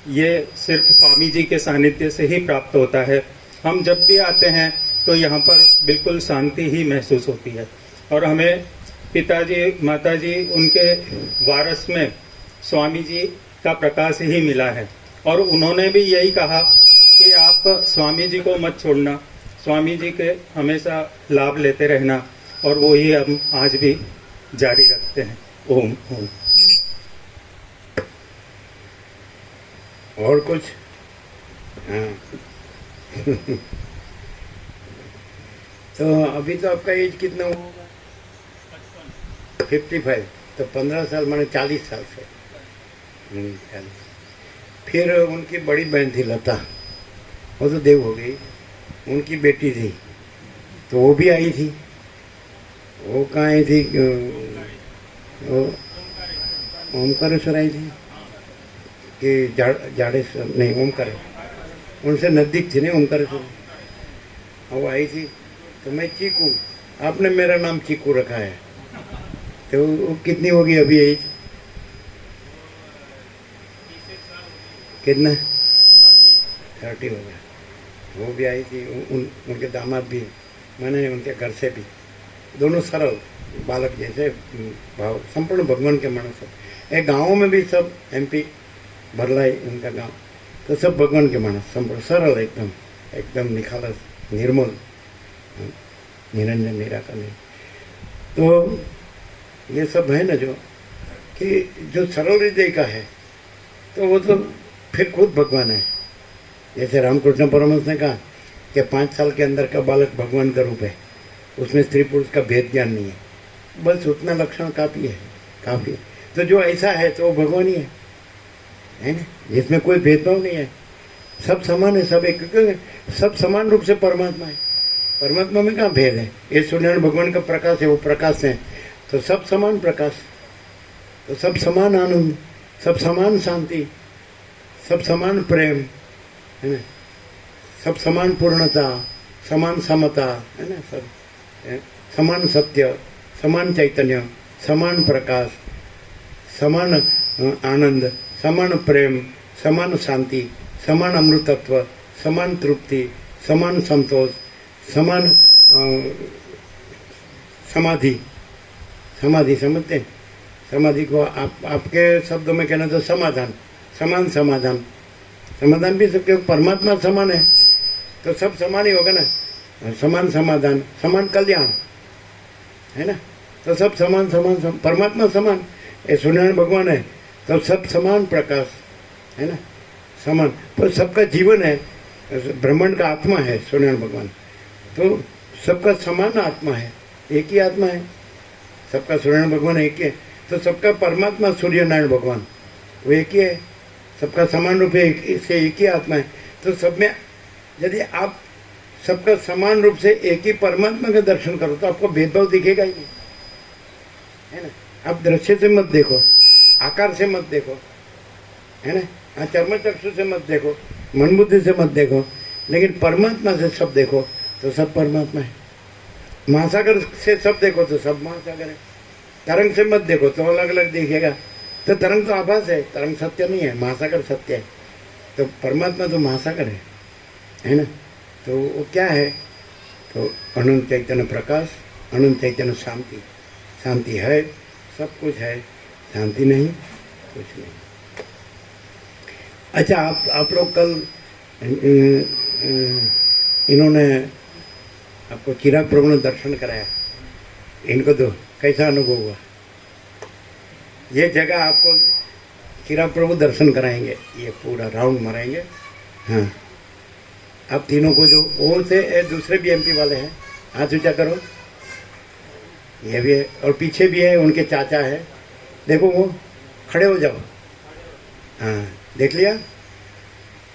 S10: ये सिर्फ स्वामी जी के सानिध्य से ही प्राप्त होता है। हम जब भी आते हैं तो यहाँ पर बिल्कुल शांति ही महसूस होती है। और हमें पिताजी माताजी उनके वारस में स्वामी जी का प्रकाश ही मिला है। और उन्होंने भी यही कहा कि आप स्वामी जी को मत छोड़ना, स्वामी जी के हमेशा लाभ लेते रहना, और वो ही हम आज भी जारी रखते हैं। ओम ओम।
S1: और कुछ? हाँ। तो अभी तो आपका एज कितना होगा? 55। तो 15 साल माने 40 साल से। 40। फिर उनकी बड़ी बहन थी लता, वो तो देव हो गई। उनकी बेटी थी तो वो भी आई थी। वो कहाँ आई थी? ओमकारेश्वर आई थी कि जाड़ेश्वर नहीं, ओमकारेश्वर उनसे नजदीक थी नहीं ओमकारेश्वर। वो आई थी तो मैं चीकू, आपने मेरा नाम चीकू रखा है। तो वो कितनी होगी अभी एज? कितना? 30 हो गया। वो भी आई थी, उनके दामाद भी, मैंने उनके घर से भी, दोनों सरल बालक जैसे भाव, संपूर्ण भगवान के मानस। एक गाँव में भी सब MP भरलाई उनका गांव, तो सब भगवान के मानस, संपूर्ण सरल, एकदम एकदम निखालस, निर्मल, निरंजन निराकार नहीं। तो ये सब है ना जो कि जो सरल हृदय का है, तो वो तो फिर खुद भगवान है। जैसे रामकृष्ण परमहंस ने कहा कि 5 साल के अंदर का बालक भगवान का रूप है, उसमें स्त्री पुरुष का भेद ज्ञान नहीं है, बस उतना लक्षण काफी है, काफी है। तो जो ऐसा है तो वो भगवान ही है ना, जिसमें कोई भेदभाव नहीं है, सब समान है, सब एक, सब समान रूप से परमात्मा है। परमात्मा में कहाँ भेद है? ये सूर्यनारायण भगवान का प्रकाश है, वो प्रकाश है, तो सब समान प्रकाश, तो सब समान आनंद, सब समान शांति, सब समान प्रेम है ना, सब समान पूर्णता, समान समता है ना, सब है? समान सत्य, समान चैतन्य, समान प्रकाश, समान आनंद, समान प्रेम, समान शांति, समान अमृतत्व, समान तृप्ति, समान संतोष, समान समाधि। समाधि समझते हैं? समाधि को आपके शब्दों में कहना तो समाधान, समान समाधान। समाधान भी सबके परमात्मा समान है तो सब समान ही होगा ना, समान समाधान, समान कल्याण है ना, तो सब समान समान परमात्मा समान। ये सूर्यनारायण भगवान है तो सब समान प्रकाश है ना, समान, तो सबका जीवन है, ब्रह्मांड का आत्मा है सूर्यनारायण भगवान, तो सबका समान आत्मा है, एक ही आत्मा है सबका, सूर्यनारायण भगवान एक ही है, तो सबका परमात्मा सूर्यनारायण भगवान वो एक ही है, सबका समान रूप है, से एक ही आत्मा है। तो सब में यदि आप सबका समान रूप से एक ही परमात्मा का दर्शन करो तो आपको भेदभाव दिखेगा ही नहीं, है ना। आप दृश्य से मत देखो, आकार से मत देखो, है ना, चर्म चक्षु से मत देखो, मन बुद्धि से मत देखो, लेकिन परमात्मा से सब देखो तो सब परमात्मा है। महासागर से सब देखो तो सब महासागर है। तरंग से मत देखो तो अलग अलग दिखेगा, तो तरंग तो आभास है, तरंग सत्य नहीं है, महासागर सत्य है। तो परमात्मा तो महासागर है ना। तो वो क्या है, तो अनंत चैतन्य प्रकाश, अनंत चैतन्य शांति, शांति है, सब कुछ है, शांति नहीं कुछ नहीं। अच्छा, आप लोग कल इन्होंने आपको चिराग प्रभु ने दर्शन कराया, इनको तो कैसा अनुभव हुआ? ये जगह आपको चिराग प्रभु दर्शन कराएंगे, ये पूरा राउंड मारेंगे। हाँ, आप तीनों को जो वो से दूसरे भी एमपी वाले हैं, हाथ ऊंचा करो, ये भी है और पीछे भी है, उनके चाचा है, देखो वो खड़े हो जाओ। हाँ, देख लिया?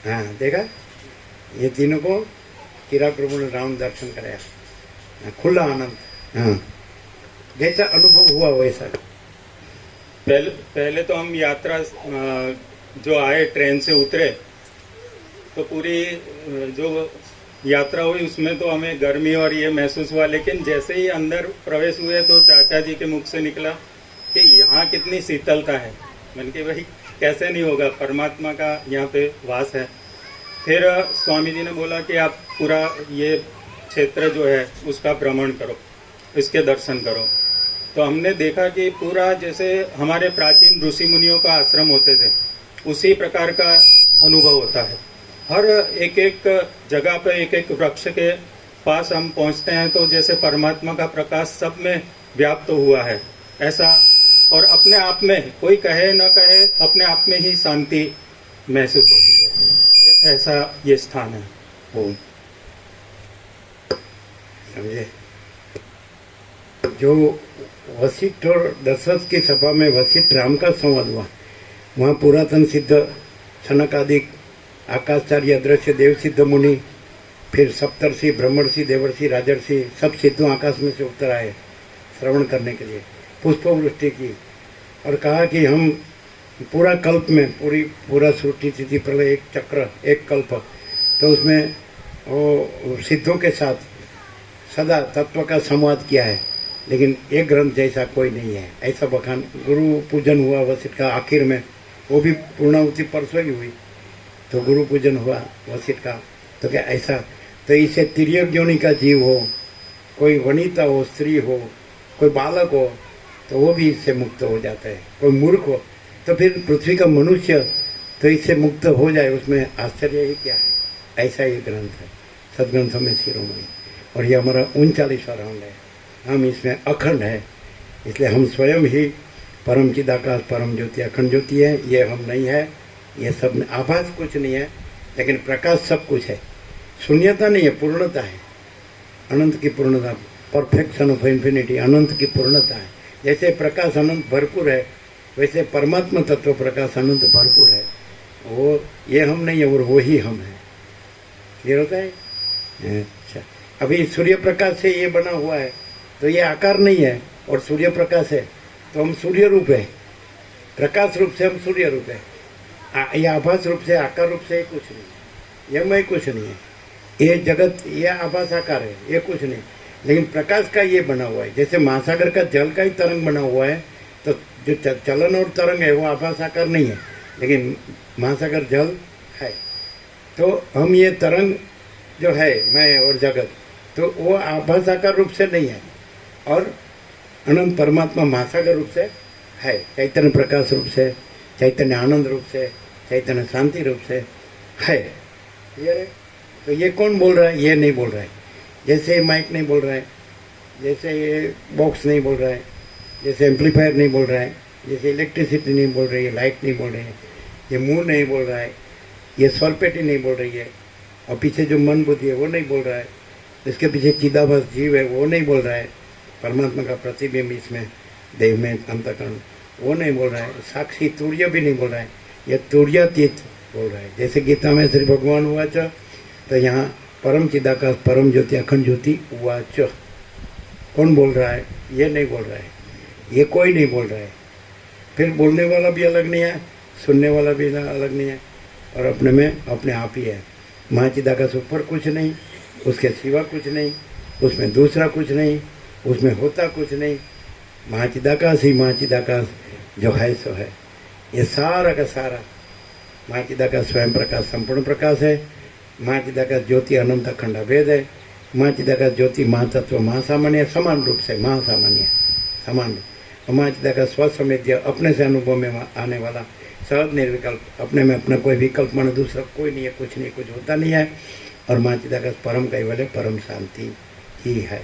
S1: हाँ, देखा? ये तीनों को चिराग प्रभु ने राउंड दर्शन कराया, खुला आनंद। हाँ, जैसा अनुभव हुआ वैसा।
S10: पहले तो हम यात्रा जो आए ट्रेन से उतरे तो पूरी जो यात्रा हुई उसमें तो हमें गर्मी और ये महसूस हुआ, लेकिन जैसे ही अंदर प्रवेश हुए तो चाचा जी के मुख से निकला कि यहाँ कितनी शीतलता है। मैंने कि भाई कैसे नहीं होगा, परमात्मा का यहाँ पे वास है। फिर स्वामी जी ने बोला कि आप पूरा ये क्षेत्र जो है उसका भ्रमण करो, इसके दर्शन करो। तो हमने देखा कि पूरा जैसे हमारे प्राचीन ऋषि मुनियों का आश्रम होते थे उसी प्रकार का अनुभव होता है। हर एक एक जगह पे एक एक वृक्ष के पास हम पहुंचते हैं तो जैसे परमात्मा का प्रकाश सब में व्याप्त हुआ है ऐसा, और अपने आप में कोई कहे न कहे अपने आप में ही शांति महसूस होती है, ऐसा ये स्थान है।
S1: ओम, समझे? जो वशिष्ठ और दशरथ की सभा में वशिष्ठ राम का संवाद हुआ, वहाँ पुरातन सिद्ध सनक आदि आकाशचार्य अदृश्य देव सिद्ध मुनि, फिर सप्तर्षि ब्रह्मर्षि देवर्षि राजर्षि सब सिद्धों आकाश में से उतर आए श्रवण करने के लिए, पुष्पवृष्टि की और कहा कि हम पूरा कल्प में पूरा सृष्टि स्थिति प्रलय एक चक्र एक कल्प, तो उसमें वो सिद्धों के साथ सदा तत्व का संवाद किया है, लेकिन एक ग्रंथ जैसा कोई नहीं है, ऐसा बखान। गुरु पूजन हुआ वशिष्ठ का आखिर में, वो भी पूर्णाहुति परसों ही हुई, तो गुरु पूजन हुआ वशिष्ठ का। तो क्या ऐसा, तो इसे तिर्यक योनि का जीव हो, कोई वनिता हो, स्त्री हो, कोई बालक हो, तो वो भी इससे मुक्त हो जाता है। कोई मूर्ख हो तो फिर पृथ्वी का मनुष्य तो इससे मुक्त हो जाए, उसमें आश्चर्य ही क्या है। ऐसा ये ग्रंथ है सदग्रंथों में शिरोमणि, और ये हमारा 39वां राउंड है। हम इसमें अखंड है, इसलिए हम स्वयं ही परम चिदाकाश परम ज्योति अखंड ज्योति है। ये हम नहीं है, ये सब आभास कुछ नहीं है, लेकिन प्रकाश सब कुछ है। शून्यता नहीं है, पूर्णता है, अनंत की पूर्णता, परफेक्शन ऑफ इन्फिनिटी, अनंत की पूर्णता है। जैसे प्रकाश अनंत भरपूर है, वैसे परमात्मा तत्व प्रकाश अनंत भरपूर है। वो ये हम नहीं है और वो ही हम है। क्लियर होता है? अच्छा, अभी सूर्य प्रकाश से ये बना हुआ है, तो ये आकार नहीं है और सूर्य प्रकाश है, तो हम सूर्य रूप है, प्रकाश रूप से हम सूर्य रूप है। ये आभास रूप से आकार रूप से कुछ नहीं, ये मैं कुछ नहीं है, ये जगत ये आभास आकार है, ये कुछ नहीं, लेकिन प्रकाश का ये बना हुआ है। जैसे महासागर का जल का ही तरंग बना हुआ है, तो जो चलन और तरंग है वो आभास आकार नहीं है, लेकिन महासागर जल है। तो हम ये तरंग जो है मैं और जगत, तो वो आभास आकार रूप से नहीं है, और अनंत परमात्मा महासागर रूप से है, चैतन्य प्रकाश रूप से, चैतन्य आनंद रूप से, चैतन्य शांति रूप से है। क्लियर है? तो ये कौन बोल रहा है? ये नहीं बोल रहा है। जैसे माइक नहीं बोल रहा है, जैसे ये बॉक्स नहीं बोल रहा है, जैसे एम्पलीफायर नहीं बोल रहा है, जैसे इलेक्ट्रिसिटी नहीं बोल रही है, लाइट नहीं बोल रही है, ये मुंह नहीं बोल रहा है, ये स्वरपेटी नहीं बोल रही है, और पीछे जो मन बुद्धि है वो नहीं बोल रहा है, इसके पीछे चिदाभास जीव है वो नहीं बोल रहा है, परमात्मा का प्रतिबिंब इसमें देव में अंतकरण वो नहीं बोल रहा है, साक्षी तूर्य भी नहीं बोल रहा है, ये तूर्यातीत बोल रहा है। जैसे गीता में श्री भगवान उवाच, तो यहाँ परम चिदाकाश परम ज्योति अखंड ज्योति उवाच, कौन बोल रहा है? ये नहीं बोल रहा है, ये कोई नहीं बोल रहा है। फिर बोलने वाला भी अलग नहीं है, सुनने वाला भी अलग नहीं है, और अपने में अपने आप ही है। महाचिदाकाश ऊपर कुछ नहीं, उसके सिवा कुछ नहीं, उसमें दूसरा कुछ नहीं, उसमें होता कुछ नहीं। महाचिदाकाश ही महाचिदाकाश जो है सो है। ये सारा का सारा महाचिदाकाश स्वयं प्रकाश संपूर्ण प्रकाश है। महाचिदाकाश ज्योति अनंत अखंड भेद है। महाचिदाकाश ज्योति महातत्व महासामान्य समान रूप से महासामान्य समान रूप। महाचिदाकाश स्वसमेध्य अपने से अनुभव में आने वाला सहज निर्विकल्प, अपने में अपना कोई विकल्प माने दूसरा कोई नहीं है, कुछ नहीं, कुछ होता नहीं है। और महाचिदाकाश परम कैवल्य परम शांति ही है।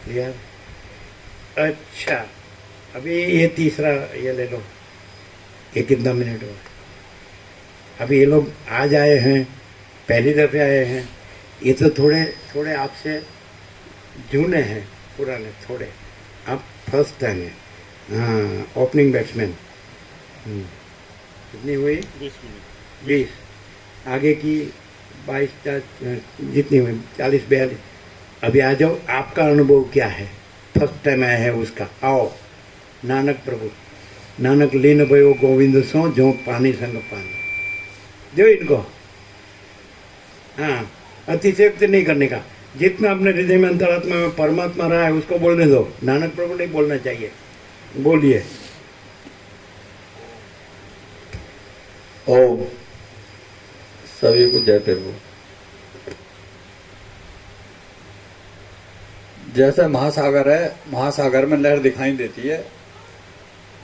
S1: क्लियर? अच्छा, अभी ये तीसरा ये ले लो, ये कितना मिनट हुआ? अभी ये लोग आज आए हैं, पहली दफे आए हैं, ये तो थोड़े थोड़े आपसे जूने हैं, पुराने थोड़े, आप फर्स्ट टाइम है। हाँ, ओपनिंग बैट्समैन। कितनी हुई?
S4: 20 मिनट।
S1: 20। आगे की 22 जितनी हुई 40-42। अभी आ जाओ, आपका अनुभव क्या है? फर्स्ट टाइम आया है उसका। आओ। नानक प्रभु, नानक लीन भयो गोविंद सो जो पानी संग पानी। जो इनको, हाँ, अतिशयोक्ति नहीं करने का। जितना अपने हृदय में अंतरात्मा में परमात्मा रहा है उसको बोलने दो। नानक प्रभु नहीं बोलना चाहिए, बोलिए।
S11: ओम। सभी को जय प्रभु। जैसे महासागर है, महासागर में लहर दिखाई देती है,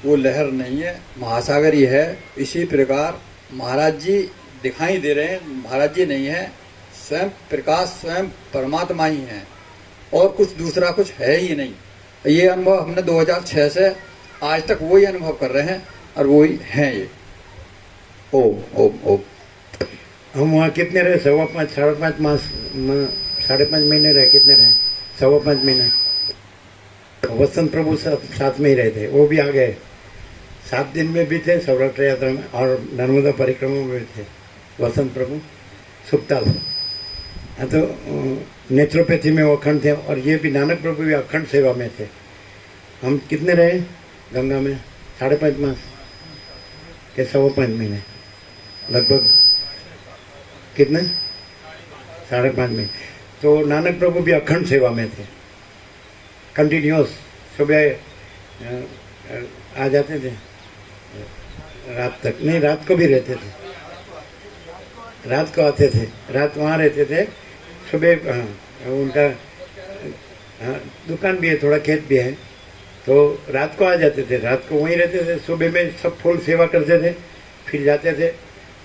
S11: वो लहर नहीं है, महासागर ही है। इसी प्रकार महाराज जी दिखाई दे रहे हैं, महाराज जी नहीं है, स्वयं प्रकाश स्वयं परमात्मा ही है, और कुछ दूसरा कुछ है ही नहीं। ये अनुभव हमने 2006 से आज तक वही अनुभव कर रहे हैं, और वही हैं ये। ओम ओम ओम।
S1: हम वहाँ कितने रहे? 5.25 5.5 मास 5.5 महीने रहे। कितने रहे? 5.25 महीने। वसंत प्रभु साथ में ही रहे थे, वो भी आ गए। 7 दिन में भी थे सौराष्ट्र यात्रा में, और नर्मदा परिक्रमा में भी थे वसंत प्रभु सुप्ताल। हाँ, तो नेचुरोपैथी में वो अखंड थे, और ये भी नानक प्रभु भी अखंड सेवा में थे। हम कितने रहे गंगा में? 5.5 मास के 5.25 महीने लगभग। कितने? 5.5 महीने। तो नानक प्रभु भी अखंड सेवा में थे, कंटिन्यूस। सुबह आ जाते थे, रात तक नहीं, रात को भी रहते थे, रात को आते थे, रात वहाँ रहते थे। सुबह उनका दुकान भी है, थोड़ा खेत भी है, तो रात को आ जाते थे, रात को वहीं रहते थे। सुबह में सब फुल सेवा करते थे, फिर जाते थे,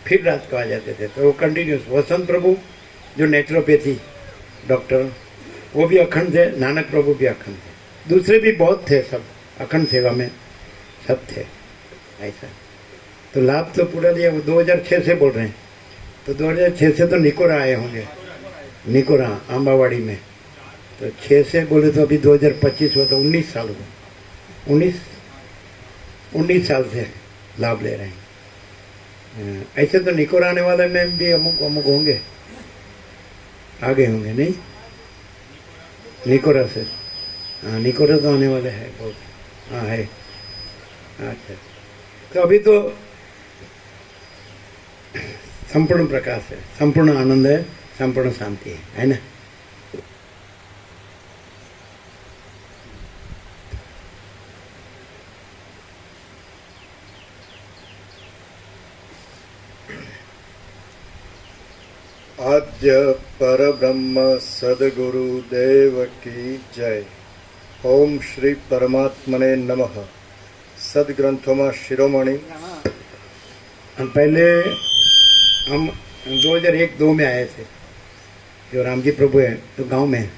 S1: फिर रात को आ जाते थे। तो वो कंटिन्यूस। वसंत प्रभु जो नेचुरोपैथी डॉक्टर, वो भी अखंड थे, नानक प्रभु भी अखंड थे, दूसरे भी बहुत थे, सब अखंड सेवा में सब थे। ऐसा तो लाभ तो पूरा लिया। वो 2006 से बोल रहे हैं, तो 2006 से तो निकोरा आए होंगे, निकोरा आंबावाड़ी में। तो 6 से बोले तो अभी 2025 हुआ, तो 19 साल हुआ। 19 साल से लाभ ले रहे हैं। ऐसे तो निकोरा आने वाले में भी अमुक अमुक होंगे, आगे होंगे नहीं? निकोरा से, हाँ, निकोरा तो आने वाले हैं बहुत। हाँ है। अच्छा, तो अभी तो संपूर्ण प्रकाश है, संपूर्ण आनंद है, संपूर्ण शांति है ना?
S2: आद्य परब्रह्म सद्गुरुदेव की जय। ओम श्री परमात्मने नमः। सदग्रंथों शिरोमणि।
S1: पहले हम 2001-2 में आए थे, जो रामजी प्रभु है, तो गांव में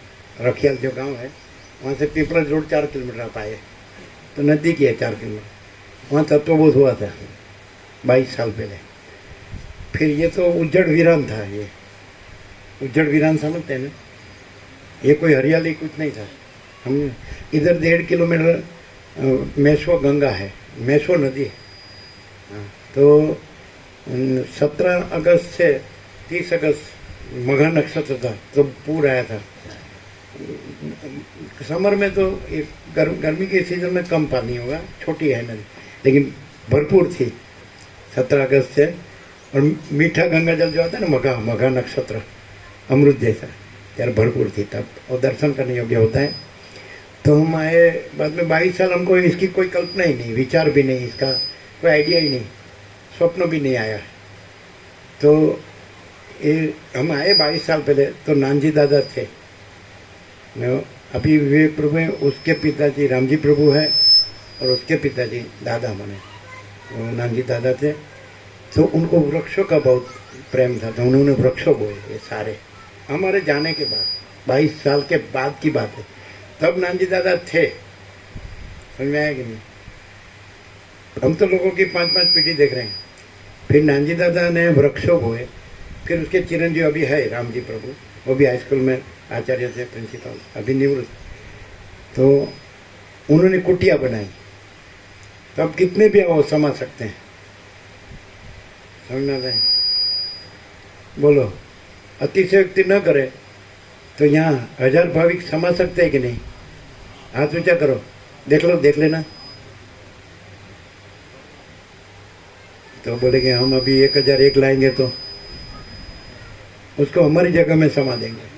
S1: रखियाल जो गांव है, वहाँ से पीपल रोड 4 किलोमीटर आप आए, तो नज़दीक ही है 4 किलोमीटर। वहाँ तत्वबोध हुआ था 22 साल पहले। फिर ये तो उज्जड़ वीरान था। ये उज्जड़ वीरान समझते हैं ना, ये कोई हरियाली कुछ नहीं था। हम इधर 1.5 किलोमीटर मेसो गंगा है, मेसो नदी है। हाँ, तो 17 अगस्त से 30 अगस्त मघा नक्षत्र था तो पूर आया था। समर में तो गर्मी के सीजन में कम पानी होगा, छोटी है नदी, लेकिन भरपूर थी 17 अगस्त से। और मीठा गंगा जल जो आता है ना, मघा नक्षत्र अमृत जैसा, यार भरपूर थी तब, और दर्शन करने योग्य होता है। तो हम आए बाद में 22 साल, हमको इसकी कोई कल्पना ही नहीं, विचार भी नहीं, इसका कोई आइडिया ही नहीं, स्वप्न भी नहीं आया। तो ये हम आए 22 साल पहले, तो नानजी दादा थे। अभी विवेक प्रभु हैं, उसके पिताजी रामजी प्रभु है, और उसके पिताजी दादा मने नानजी दादा थे। तो उनको वृक्षों का बहुत प्रेम था, तो उन्होंने वृक्षों बोए ये सारे। हमारे जाने के बाद 22 साल के बाद की बात है, तब नानजी दादा थे, समझ में आया कि नहीं। हम तो लोगों की 5-5 पीढ़ी देख रहे हैं। फिर नानजी दादा ने वृक्षों बोए, फिर उसके चिरंजीव अभी है रामजी प्रभु, वो भी हाई स्कूल में आचार्य थे, प्रिंसिपल, अभी निवृत्त। तो उन्होंने कुटिया बनाई, तो अब कितने भी वो समा सकते हैं, समझना है। बोलो, अतिशयोक्ति न करे तो यहाँ 1000 भाविक समा सकते हैं कि नहीं? हाथ ऊंचा करो, देख लेना। तो बोलेंगे हम अभी 1001 लाएंगे तो उसको हमारी जगह में समा देंगे,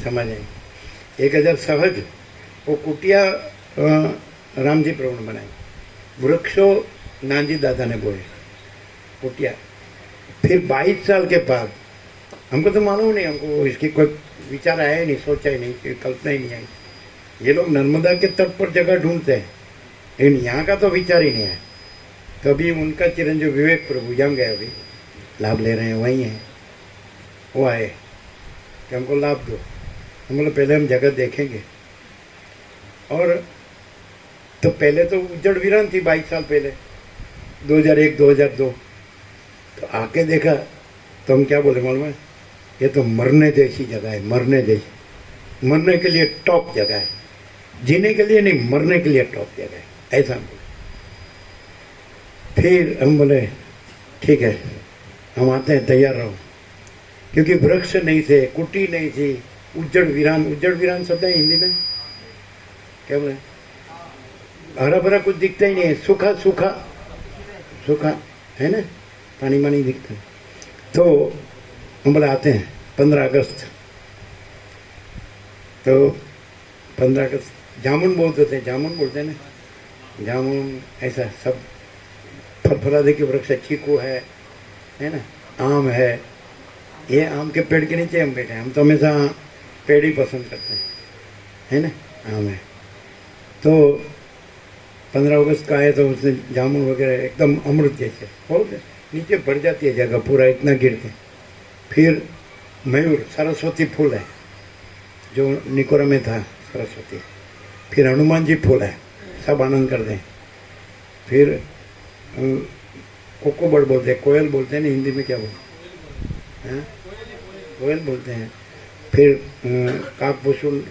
S1: समा जाएंगे 1000 सहज। वो कुटिया रामजी प्रभु ने बनाई, वृक्षों नानजी दादा ने बोए, कुटिया। फिर 22 साल के बाद, हमको तो मालूम नहीं, हमको इसकी कोई विचार आया ही नहीं, सोचा ही नहीं, कल्पना ही नहीं आई। ये लोग नर्मदा के तट पर जगह ढूंढते हैं, लेकिन यहाँ का तो विचार ही नहीं है। तो अभी उनका चिरंजीव विवेक प्रभु यंग है, अभी लाभ ले रहे हैं, वहीं हैं। वो आए कि हमको लाभ दो। हम बोले पहले हम जगह देखेंगे। और तो पहले तो उज्जड़ वीरान थी 22 साल पहले, 2001 2002। तो आके देखा तो हम क्या बोले मालूम है, ये तो मरने जैसी जगह है, मरने जैसी, मरने के लिए टॉप जगह है, जीने के लिए नहीं, मरने के लिए टॉप जगह है, ऐसा हम बोले। फिर हम बोले ठीक है, हम आते हैं, तैयार रहो। क्योंकि वृक्ष नहीं थे, कुटी नहीं थी, उज्जड़ वीरान शब्द है हिंदी में, क्या बोले, हरा भरा कुछ दिखता ही नहीं है, सूखा सूखा सूखा है ना, पानी मानी दिखता है। तो हम बोले आते हैं 15 अगस्त। तो 15 अगस्त जामुन बोलते थे, जामुन बोलते हैं ना, जामुन ऐसा सब फलफलादि के वृक्ष, चीकू है ना, आम है। ये आम के पेड़ के नीचे हम बैठे हैं, हम तो हमेशा पेड़ ही पसंद करते हैं, है ना, आम है। तो 15 अगस्त का आए तो उसने जामुन वगैरह एकदम अमृत जैसे, बहुत नीचे बढ़ जाती है जगह, पूरा इतना गिरते। फिर मयूर, सरस्वती फूल है जो निकोरा में था, सरस्वती। फिर हनुमान जी फूल है, सब आनंद कर दें। फिर कोकोबर्ड बोलते हैं, कोयल बोलते हैं ना, हिंदी में क्या बोलते हैं, कोयल बोलते हैं। फिर काकभूषुल,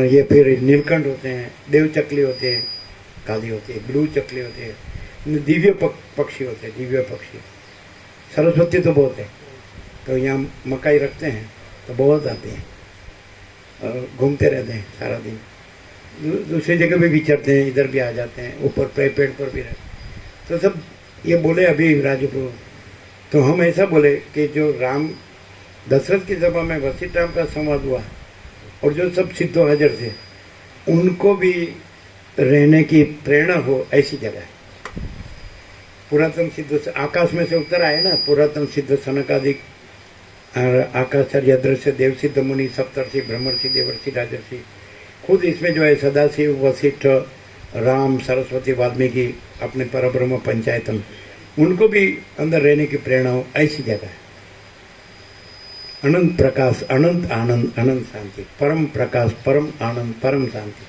S1: ये फिर नीलकंठ होते हैं, देव चकली होते हैं, काली होती है, ब्लू चकली होती है, दिव्य पक्षी होते हैं, दिव्य पक्षी। सरस्वती तो बहुत है, तो यहाँ मकाई रखते हैं तो बहुत आते हैं और घूमते रहते हैं सारा दिन, दूसरी जगह भी विचरते हैं, इधर भी आ जाते हैं, ऊपर पेड़ पर भी रहते। तो सब ये बोले अभी राजू प्रभु, तो हम ऐसा बोले कि जो राम दशरथ की सभा में वशिष्ठ राम का संवाद हुआ और जो सब सिद्धो हाजिर थे, उनको भी रहने की प्रेरणा हो, ऐसी जगह है। पुरातन सिद्ध आकाश में से उतर आए ना, पुरातन सिद्ध सनकादिक आकाशार्य अदृश्य देव सिद्ध मुनि सप्तर्षि ब्रह्मर्षि देवर्षि राजर्षि, खुद इसमें जो है सदाशिव वशिष्ठ राम सरस्वती वाल्मीकि अपने परब्रह्म पंचायतन, उनको भी अंदर रहने की प्रेरणा हो, ऐसी जगह है। अनंत प्रकाश, अनंत आनंद, अनंत शांति, परम प्रकाश, परम आनंद, परम शांति,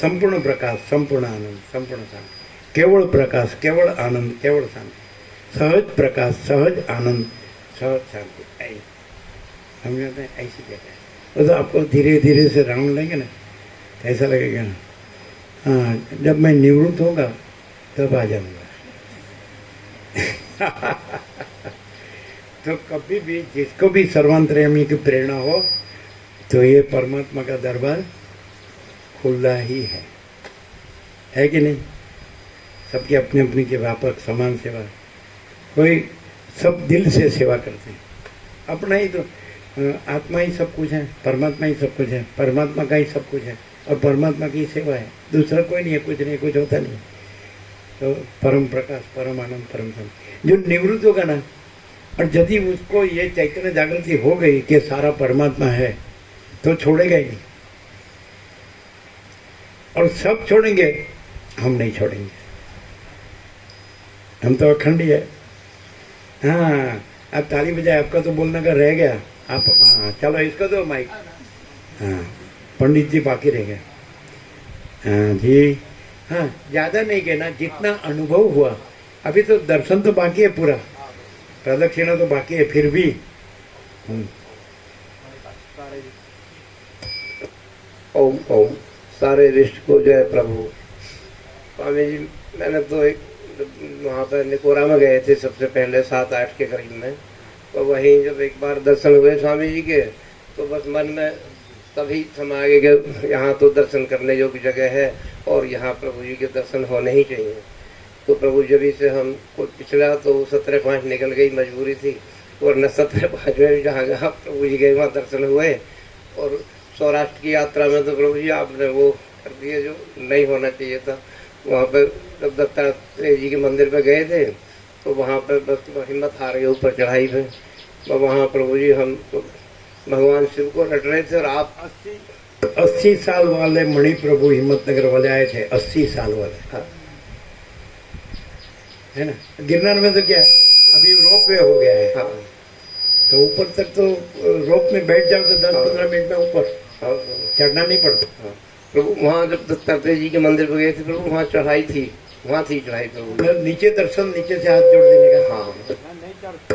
S1: संपूर्ण प्रकाश, संपूर्ण आनंद, संपूर्ण शांति, केवल प्रकाश, केवल आनंद, केवल शांति, सहज प्रकाश, सहज आनंद, सहज शांति, ऐसी समझते हैं, ऐसी जगह है। तो आपको धीरे धीरे से राउंड लेंगे ना, ऐसा लगेगा ना, हाँ जब मैं निवृत्त होगा तब आ जाऊंगा। तो कभी भी जिसको भी सर्वांतर्यामी की प्रेरणा हो तो ये परमात्मा का दरबार खुला ही है कि नहीं? सबकी अपनी अपनी के व्यापक समान सेवा, कोई सब दिल से सेवा करते हैं, अपना ही तो आत्मा ही सब कुछ है, परमात्मा ही सब कुछ है, परमात्मा का ही सब कुछ है और परमात्मा की सेवा है, दूसरा कोई नहीं है, कुछ नहीं, कुछ होता नहीं। तो परम प्रकाश, परम आनंद, परम शांति जो निवृत्त होगा ना, और यदि उसको ये चैतन्य जागृति हो गई कि सारा परमात्मा है तो छोड़ेगा ही नहीं, और सब छोड़ेंगे, हम नहीं छोड़ेंगे, हम तो अखंड ही है। हाँ अब ताली बजाए, आपका तो बोलने का रह गया, आप हाँ चलो इसको दो माइक, हाँ पंडित जी बाकी रह गए, हाँ जी, हाँ ज्यादा नहीं कहना, जितना अनुभव हुआ, अभी तो दर्शन तो बाकी है, पूरा प्रदक्षिणा तो बाकी है, फिर भी
S12: ओम ओम सारे रिष्ट को जय प्रभु। स्वामी जी मैंने तो एक वहाँ पर निकोरा में गए थे सबसे पहले 7-8 के करीब में, तो वहीं जब एक बार दर्शन हुए स्वामी जी के तो बस मन में तभी समा गए कि यहाँ तो दर्शन करने योग्य जगह है और यहाँ प्रभु जी के दर्शन होने ही चाहिए। तो प्रभु जब से हम कुछ पिछला तो 17-5 निकल गई, मजबूरी थी, वरना 17-5 में भी जहाँ जहाँ प्रभु जी गए वहाँ दर्शन हुए। और सौराष्ट्र की यात्रा में तो प्रभु जी आपने वो कर दिया जो नहीं होना चाहिए था। वहाँ पर जब दत्तात्रेय जी के मंदिर पे गए थे तो वहाँ पर बस हिम्मत हार गई ऊपर चढ़ाई पे, तो वहाँ प्रभु जी हम तो भगवान शिव को रट रहे थे और आप
S1: 80 साल वाले मणि प्रभु हिम्मतनगर वाले आए थे, 80 साल वाले, हाँ। है ना? गिरनार में तो क्या अभी रोप वे हो गया है, हाँ। तो ऊपर तक तो रोप में बैठ जाओ तो 10-15 मिनट में ऊपर चढ़ना नहीं पड़ता।
S12: हाँ। प्रभु वहाँ जब दत्तात्रेय जी के मंदिर पे गए थे प्रभु, वहाँ चढ़ाई थी, वहाँ थी चढ़ाई प्रभु,
S1: नीचे दर्शन, नीचे से हाथ जोड़ देने का,
S12: हाँ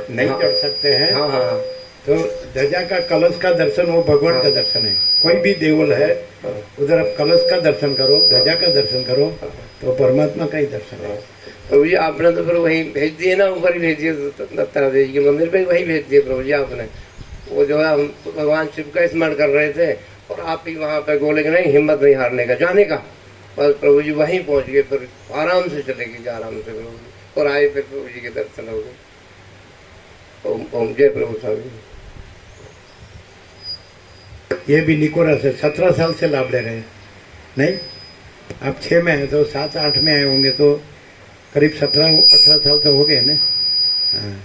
S1: नहीं चढ़ सकते हैं,
S12: हाँ हाँ।
S1: तो ध्वजा का कलश का दर्शन वो भगवान का दर्शन है, कोई भी देवल है उधर आप कलश का दर्शन करो, ध्वजा का दर्शन करो, तो परमात्मा का ही दर्शन है।
S12: प्रभु जी आपने तो फिर वहीं भेज दिए ना, ऊपर ही भेज दिए दत्तात्रेय जी के मंदिर पे, वहीं भेज दिए प्रभु जी आपने। वो जो है हम भगवान शिव का स्मरण कर रहे थे और आप ही वहाँ पे बोले कि नहीं हिम्मत नहीं हारने का, जाने का, बस प्रभु जी वहीं पहुँच गए, फिर आराम से चले गए, आराम से प्रभु जी, और आए फिर प्रभु जी के दर्शन हो गए। ओम ओम जय प्रभु स्वामी।
S1: ये भी निकोरा से 17 साल से लाभ ले रहे हैं, नहीं आप 6 में है तो 7-8 में आए होंगे, तो करीब 17-18 साल तो हो गए ना, हाँ।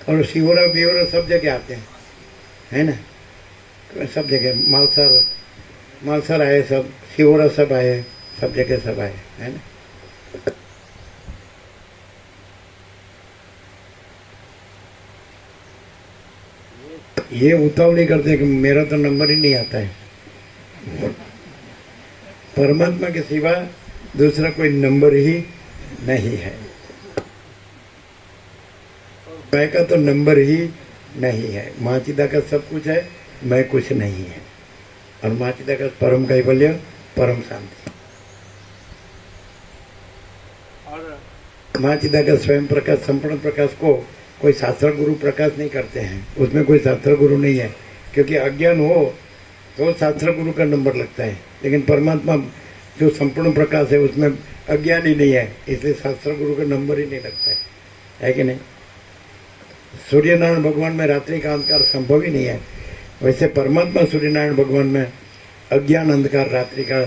S1: और शिवरा बिवरा सब जगह आते हैं, है ना, सब जगह मालसर आए, सब शिवरा सब आए, सब जगह सब आए, है ना। ये उतावली करते हैं कि मेरा तो नंबर ही नहीं आता है, परमात्मा के सिवा दूसरा कोई नंबर ही नहीं है, मैं का तो नंबर ही नहीं है, माचिदा का सब कुछ है, मैं कुछ नहीं है, और माचिदा का परम कैवल्य, परम शांति, माचिदा का स्वयं प्रकाश, संपूर्ण प्रकाश को कोई शास्त्र गुरु प्रकाश नहीं करते हैं, उसमें कोई शास्त्र गुरु नहीं है, क्योंकि अज्ञान हो तो शास्त्र गुरु का नंबर लगता है, लेकिन परमात्मा जो संपूर्ण प्रकाश है उसमें अज्ञान ही नहीं है, इसलिए शास्त्र गुरु का नंबर ही नहीं लगता है कि नहीं। सूर्यनारायण भगवान में रात्रि का अंधकार संभव ही नहीं है, वैसे परमात्मा सूर्यनारायण भगवान में अज्ञान अंधकार रात्रि का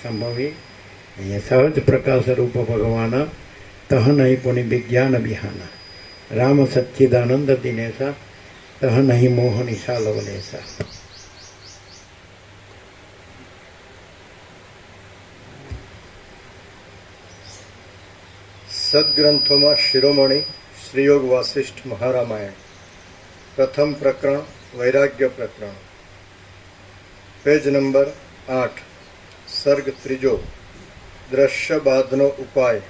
S1: संभव ही नहीं है। सहज प्रकाश रूप भगवान तह नहीं पुनि विज्ञान बिहाना, राम सच्चिदानंद दिनेशा तह नहीं मोह निशा लवलेशा।
S2: सदग्रंथों में शिरोमणि श्रीयोग वासिष्ठ महारामायण, प्रथम प्रकरण वैराग्य प्रकरण, पेज नंबर 8, सर्ग त्रिजो, દ્રશ્ય બાદનો ઉપાય,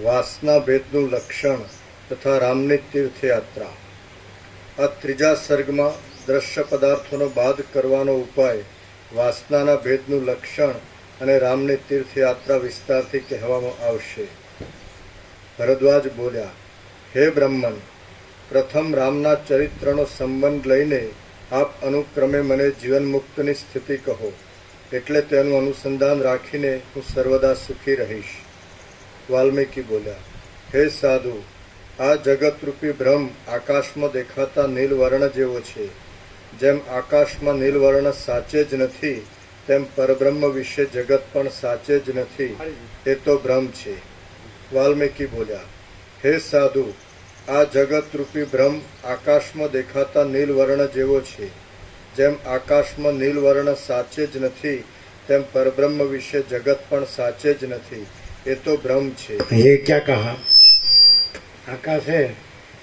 S2: વાસના ભેદનું લક્ષણ તથા રામની તીર્થયાત્રા. આ ત્રીજા સર્ગમાં દ્રશ્ય પદાર્થોનો બાદ કરવાનો ઉપાય, વાસનાના ભેદનું લક્ષણ અને રામની તીર્થયાત્રા વિસ્તારથી કહેવામાં આવશે. ભરદ્વાજ બોલ્યા, હે બ્રહ્મન, પ્રથમ રામના ચરિત્રનો સંબંધ લઈને આપ અનુક્રમે મને જીવન મુક્તની સ્થિતિ કહો, એટલે તેનું અનુસંધાન રાખીને હું સર્વદા સુખી રહીશ. વાલ્મીકી બોલ્યા, હે સાધુ, આ જગતરૂપી બ્રહ્મ આકાશમાં દેખાતા નીલવર્ણ જેવો છે. જેમ આકાશમાં નીલવર્ણ સાચે જ નથી, તેમ પરબ્રહ્મ વિશે જગત પણ સાચે જ નથી, એ તો ભ્રમ છે. વાલ્મીકી બોલ્યા, હે સાધુ, આ જગતરૂપી બ્રહ્મ આકાશમાં દેખાતા નીલવર્ણ જેવો છે. જેમ આકાશમાં નીલવર્ણ સાચે જ નથી, તેમ પરબ્રહ્મ વિશે જગત પણ સાચે જ નથી, એ તો ભ્રમ છે.
S1: ये क्या कहा? आकाश है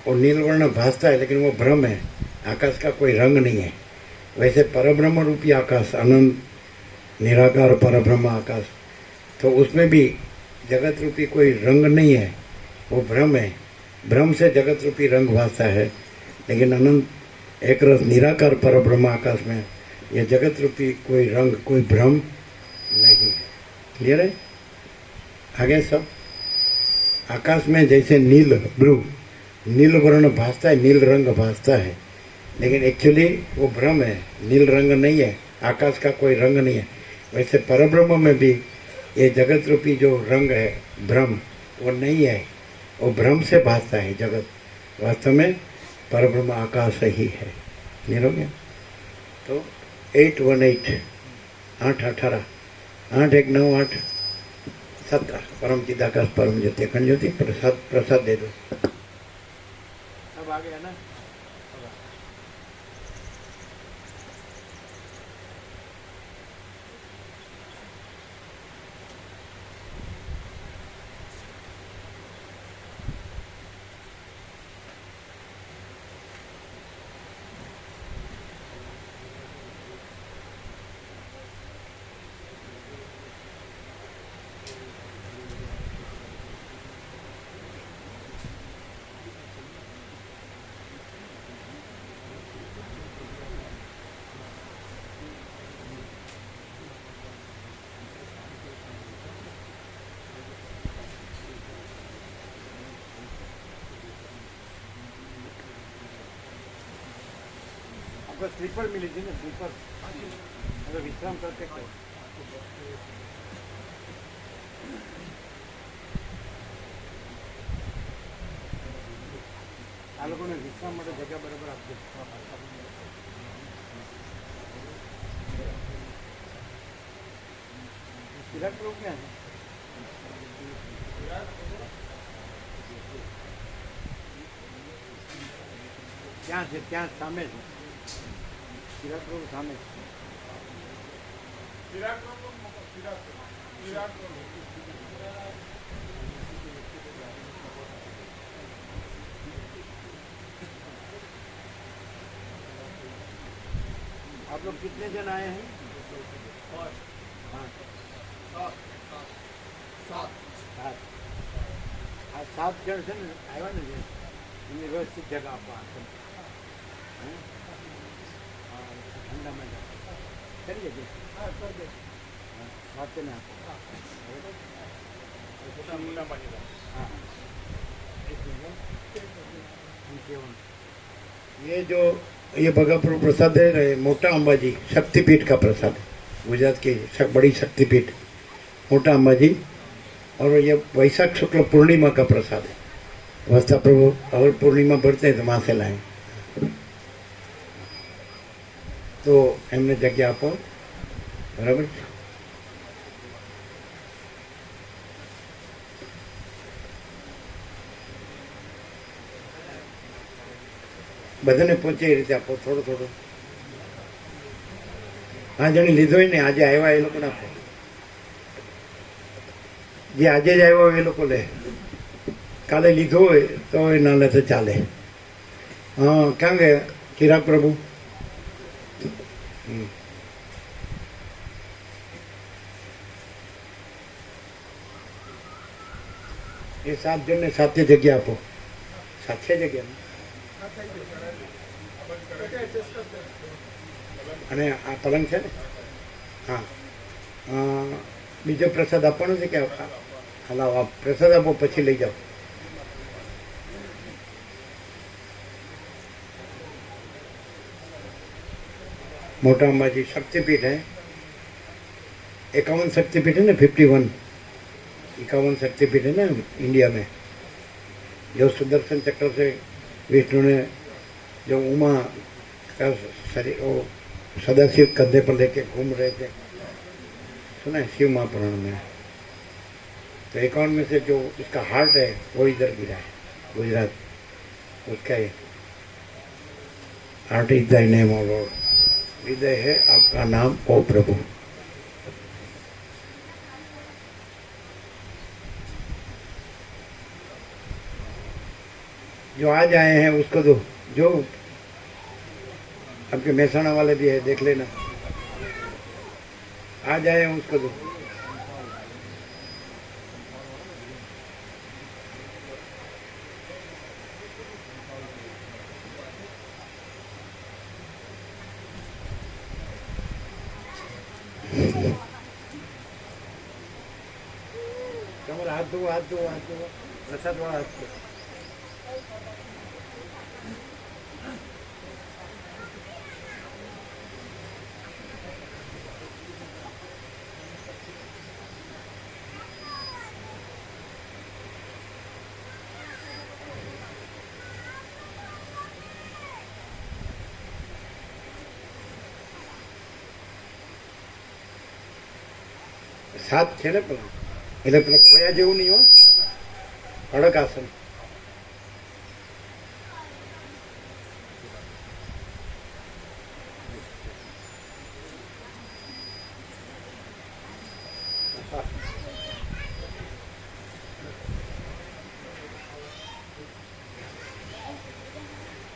S1: वो नीलवर्ण भासता है, लेकिन वो भ्रम है. आकाश का कोई रंग नहीं है. वैसे परब्रह्म रूपी आकाश, अनंत निराकार परब्रह्म आकाश, तो उसमें भी जगत रूपी कोई रंग नहीं है, वो भ्रम है. भ्रम से जगत रूपी रंग भासता है, लेकिन अनंत एक रस निराकार परब्रह्म आकाश में ये जगत रूपी कोई रंग, कोई भ्रम नहीं है. क्लियर है? आगे सब आकाश में जैसे नील ब्लू नील वर्ण भासता है, नील रंग भासता है, लेकिन एक्चुअली वो भ्रम है, नील रंग नहीं है, आकाश का कोई रंग नहीं है. वैसे परब्रह्म में भी ये जगत रूपी जो रंग है भ्रम, वो नहीं है, वो भ्रम से भासता है जगत. वास्तव में परब्रह्म आकाश ही है. क्लियर हो गया? तो 818 818 819 817 परम चिदाकाश परम ज्योति अखंड ज्योति. प्रसाद प्रसाद दे दो.
S4: सब आ गया ना? आपको स्लीपर मिली थी ना, स्लीपर अगर विश्राम करते थे. આ લોકોને વિશ્રામ માટે જગ્યા બરાબર આપજો. વિરાટ પ્રભુ ક્યાં છે? ત્યાં છે, ત્યાં સામે છે. વિરાટ પ્રભુ સામે છે. વિરાટ પ્રભુ વિરાટ પ્રભુ आप लोग कितने जन आए हैं? 7 जन से आया ना, व्यवस्थित जगह आपको आसन ठंडा में करिए कर दे बातें में आपको. हाँ,
S1: ये जो ये भगवान प्रसाद दे रहे मोटा अंबाजी शक्तिपीठ का प्रसाद, गुजरात की बड़ी शक्तिपीठ मोटा अंबाजी, और ये वैशाख शुक्ल पूर्णिमा का प्रसाद है. वस्ता प्रभु और पूर्णिमा बढ़ते हैं तो वहाँ से लाएं. तो एमने जगह आपो बराबर. બધાને પહોંચે એ રીતે આપો, થોડું થોડું. હા, જેને લીધો હોય ને આજે આવ્યા એ લોકોને આપો. જે આજે જ આવ્યો હોય એ લોકો લે, કાલે લીધો હોય તો એ ના લે તો ચાલે. હા, ક્યાં ગયા ચિરાગ પ્રભુ? એ 7 જણને 7 જગ્યા આપો. 7 જગ્યા ને? અને આ પલંગ છે ને? હા. બીજો પ્રસાદ આપવાનો છે કે હલાવો? આપ પ્રસાદ આપો પછી લઈ જાઓ. मोटा अंबाजी शक्तिपीठ है. 51 शक्तिपीठ है ना, 51 शक्तिपीठ है ना इंडिया में. जो सुदर्शन चक्र से विष्णु ने जो उमा का शरीर वो सदाशिव कंधे पर लेके घूम रहे थे, सुना है शिव महापुराण में. तो 51 में से जो इसका हार्ट है वो इधर गिरा है, गुजरात. उसका है heart is thy name of Lord. हृदय है आपका नाम ओ प्रभु. जो आज आए हैं उसको दो. जो आपके मेहसाणा वाले भी है, देख लेना. आज आए हैं उसको दो. हाथ दो, हाथ दो, हाथ दो. प्रसाद वाला हाथ दो. सात છે ને પેલા, એટલે પેલો ખોયા જેવું નહીં હો, કડક આસન.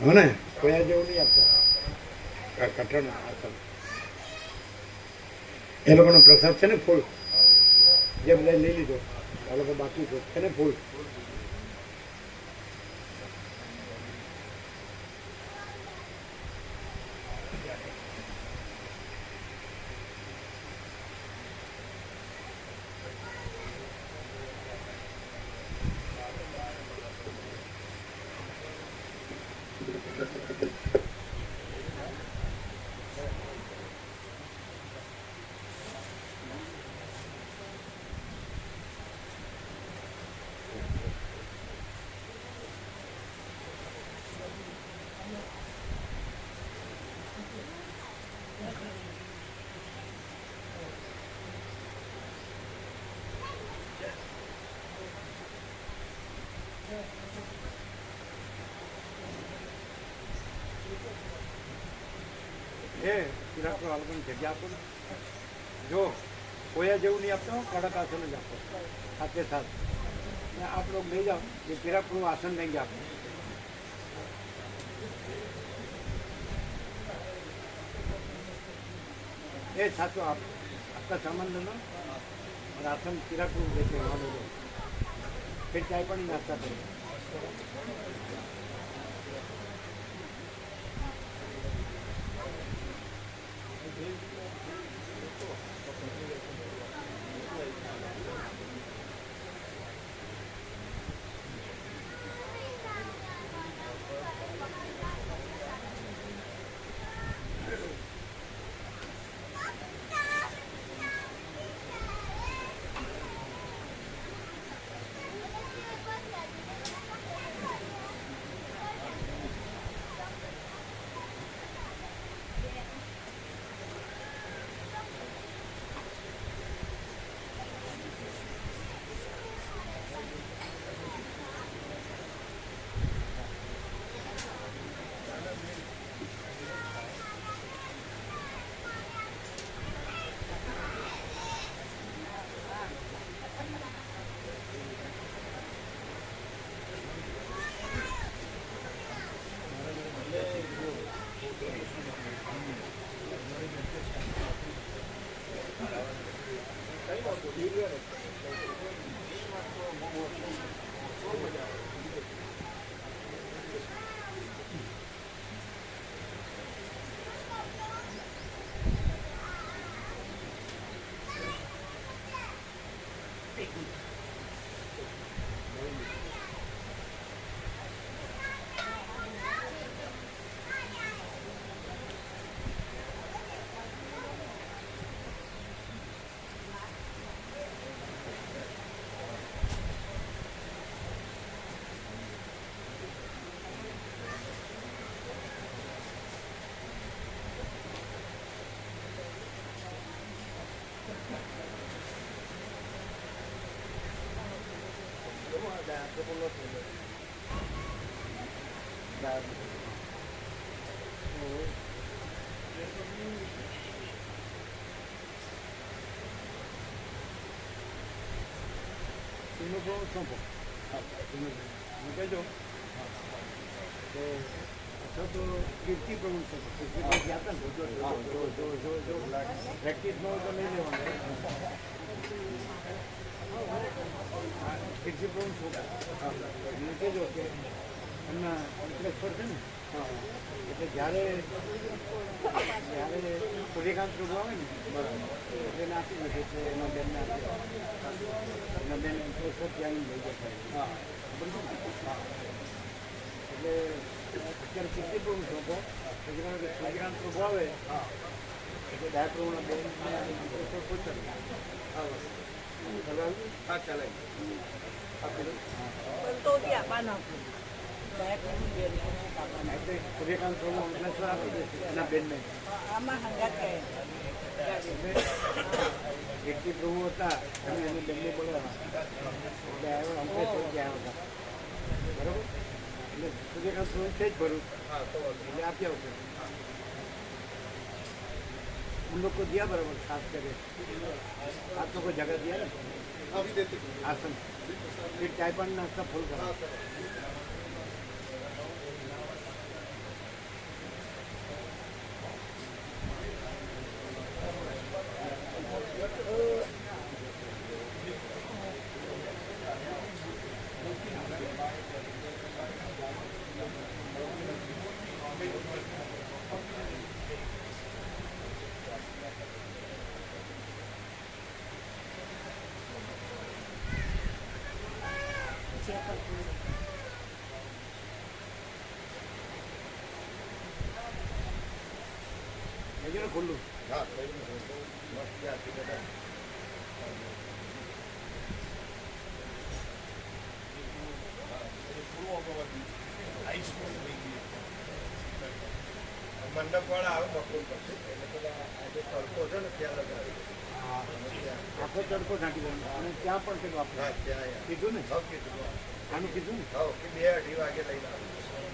S1: હો ને, ખોયા જેવું નહીં આપતો, કઠણ આસન. એ લોકોનો પ્રસાદ છે ને ફૂલ, જે બધા લઈ લીધો, આ લોકો બાકી છે ને ફૂલ. એ ચિરાગનો આ લોકોની જગ્યા આપો ને. જો કોયા જેવું नहीं આપતો, કડક આસન જ આપો સાથે साथ. आप लोग ले जाओ, ये चिराग आसन देंगे आपको. ये साथियों, आप आपका सामान ले लो और आसन चिराग देते हैं, वहाँ ले लो. फिर चाय पानी नाश्ता करो.
S4: कीर्ति प्रभु प्रैक्टिस में तो नहीं लेवा कीर्ति प्रभु होगा नीचे जो के એમના અંકલેશ્વર છે ને એટલે જ્યારે સૂર્યકાંત પ્રભુ આવે ને એટલે એને આપી દીધું એટલે એના બેનને એના બેન અંકલેશ્વર ત્યાં લઈ જતા એટલે અત્યારે કેટલી પ્રભુ શોધો સૂર્યકાંત પ્રભુ આવે એટલે દયા પ્રભુના બેન અંકલેશ્વર પહોંચાડે હા ચાલે
S3: તો ત્યાં બાના
S4: સૂર્યકાંત પ્રભુ અંકલેશ્વર આપી દેશે એના બેનને
S3: આમાં હંગાત કહે
S4: વ્યક્તિ પ્રભુ હતા અને એની બેનને બોલાવ્યા એટલે આવ્યો અંકલેશ્વર ગયા હતા બરાબર એટલે સૂર્યકાંત પ્રભુ છે જ ભરું એટલે આપી આવશે उन लोग को दिया बराबर खास करके आप लोग को जगह दिया ना
S7: अभी देते
S4: आसन फिर चाय पानी नाश्ता फुल करा खुल्लू
S2: મંડપ વાળા આવે બપોર પછી એટલે પેલા આજે તડકો છે ને ત્યાં લગાવી
S4: આખો તડકો ઢાંકી દેવાનો અને ત્યાં પણ પેલું આપણે
S2: હા ત્યાં
S4: કીધું ને
S2: કીધું
S4: આનું કીધું ને
S2: કે 2-2:30 વાગે લઈને આવે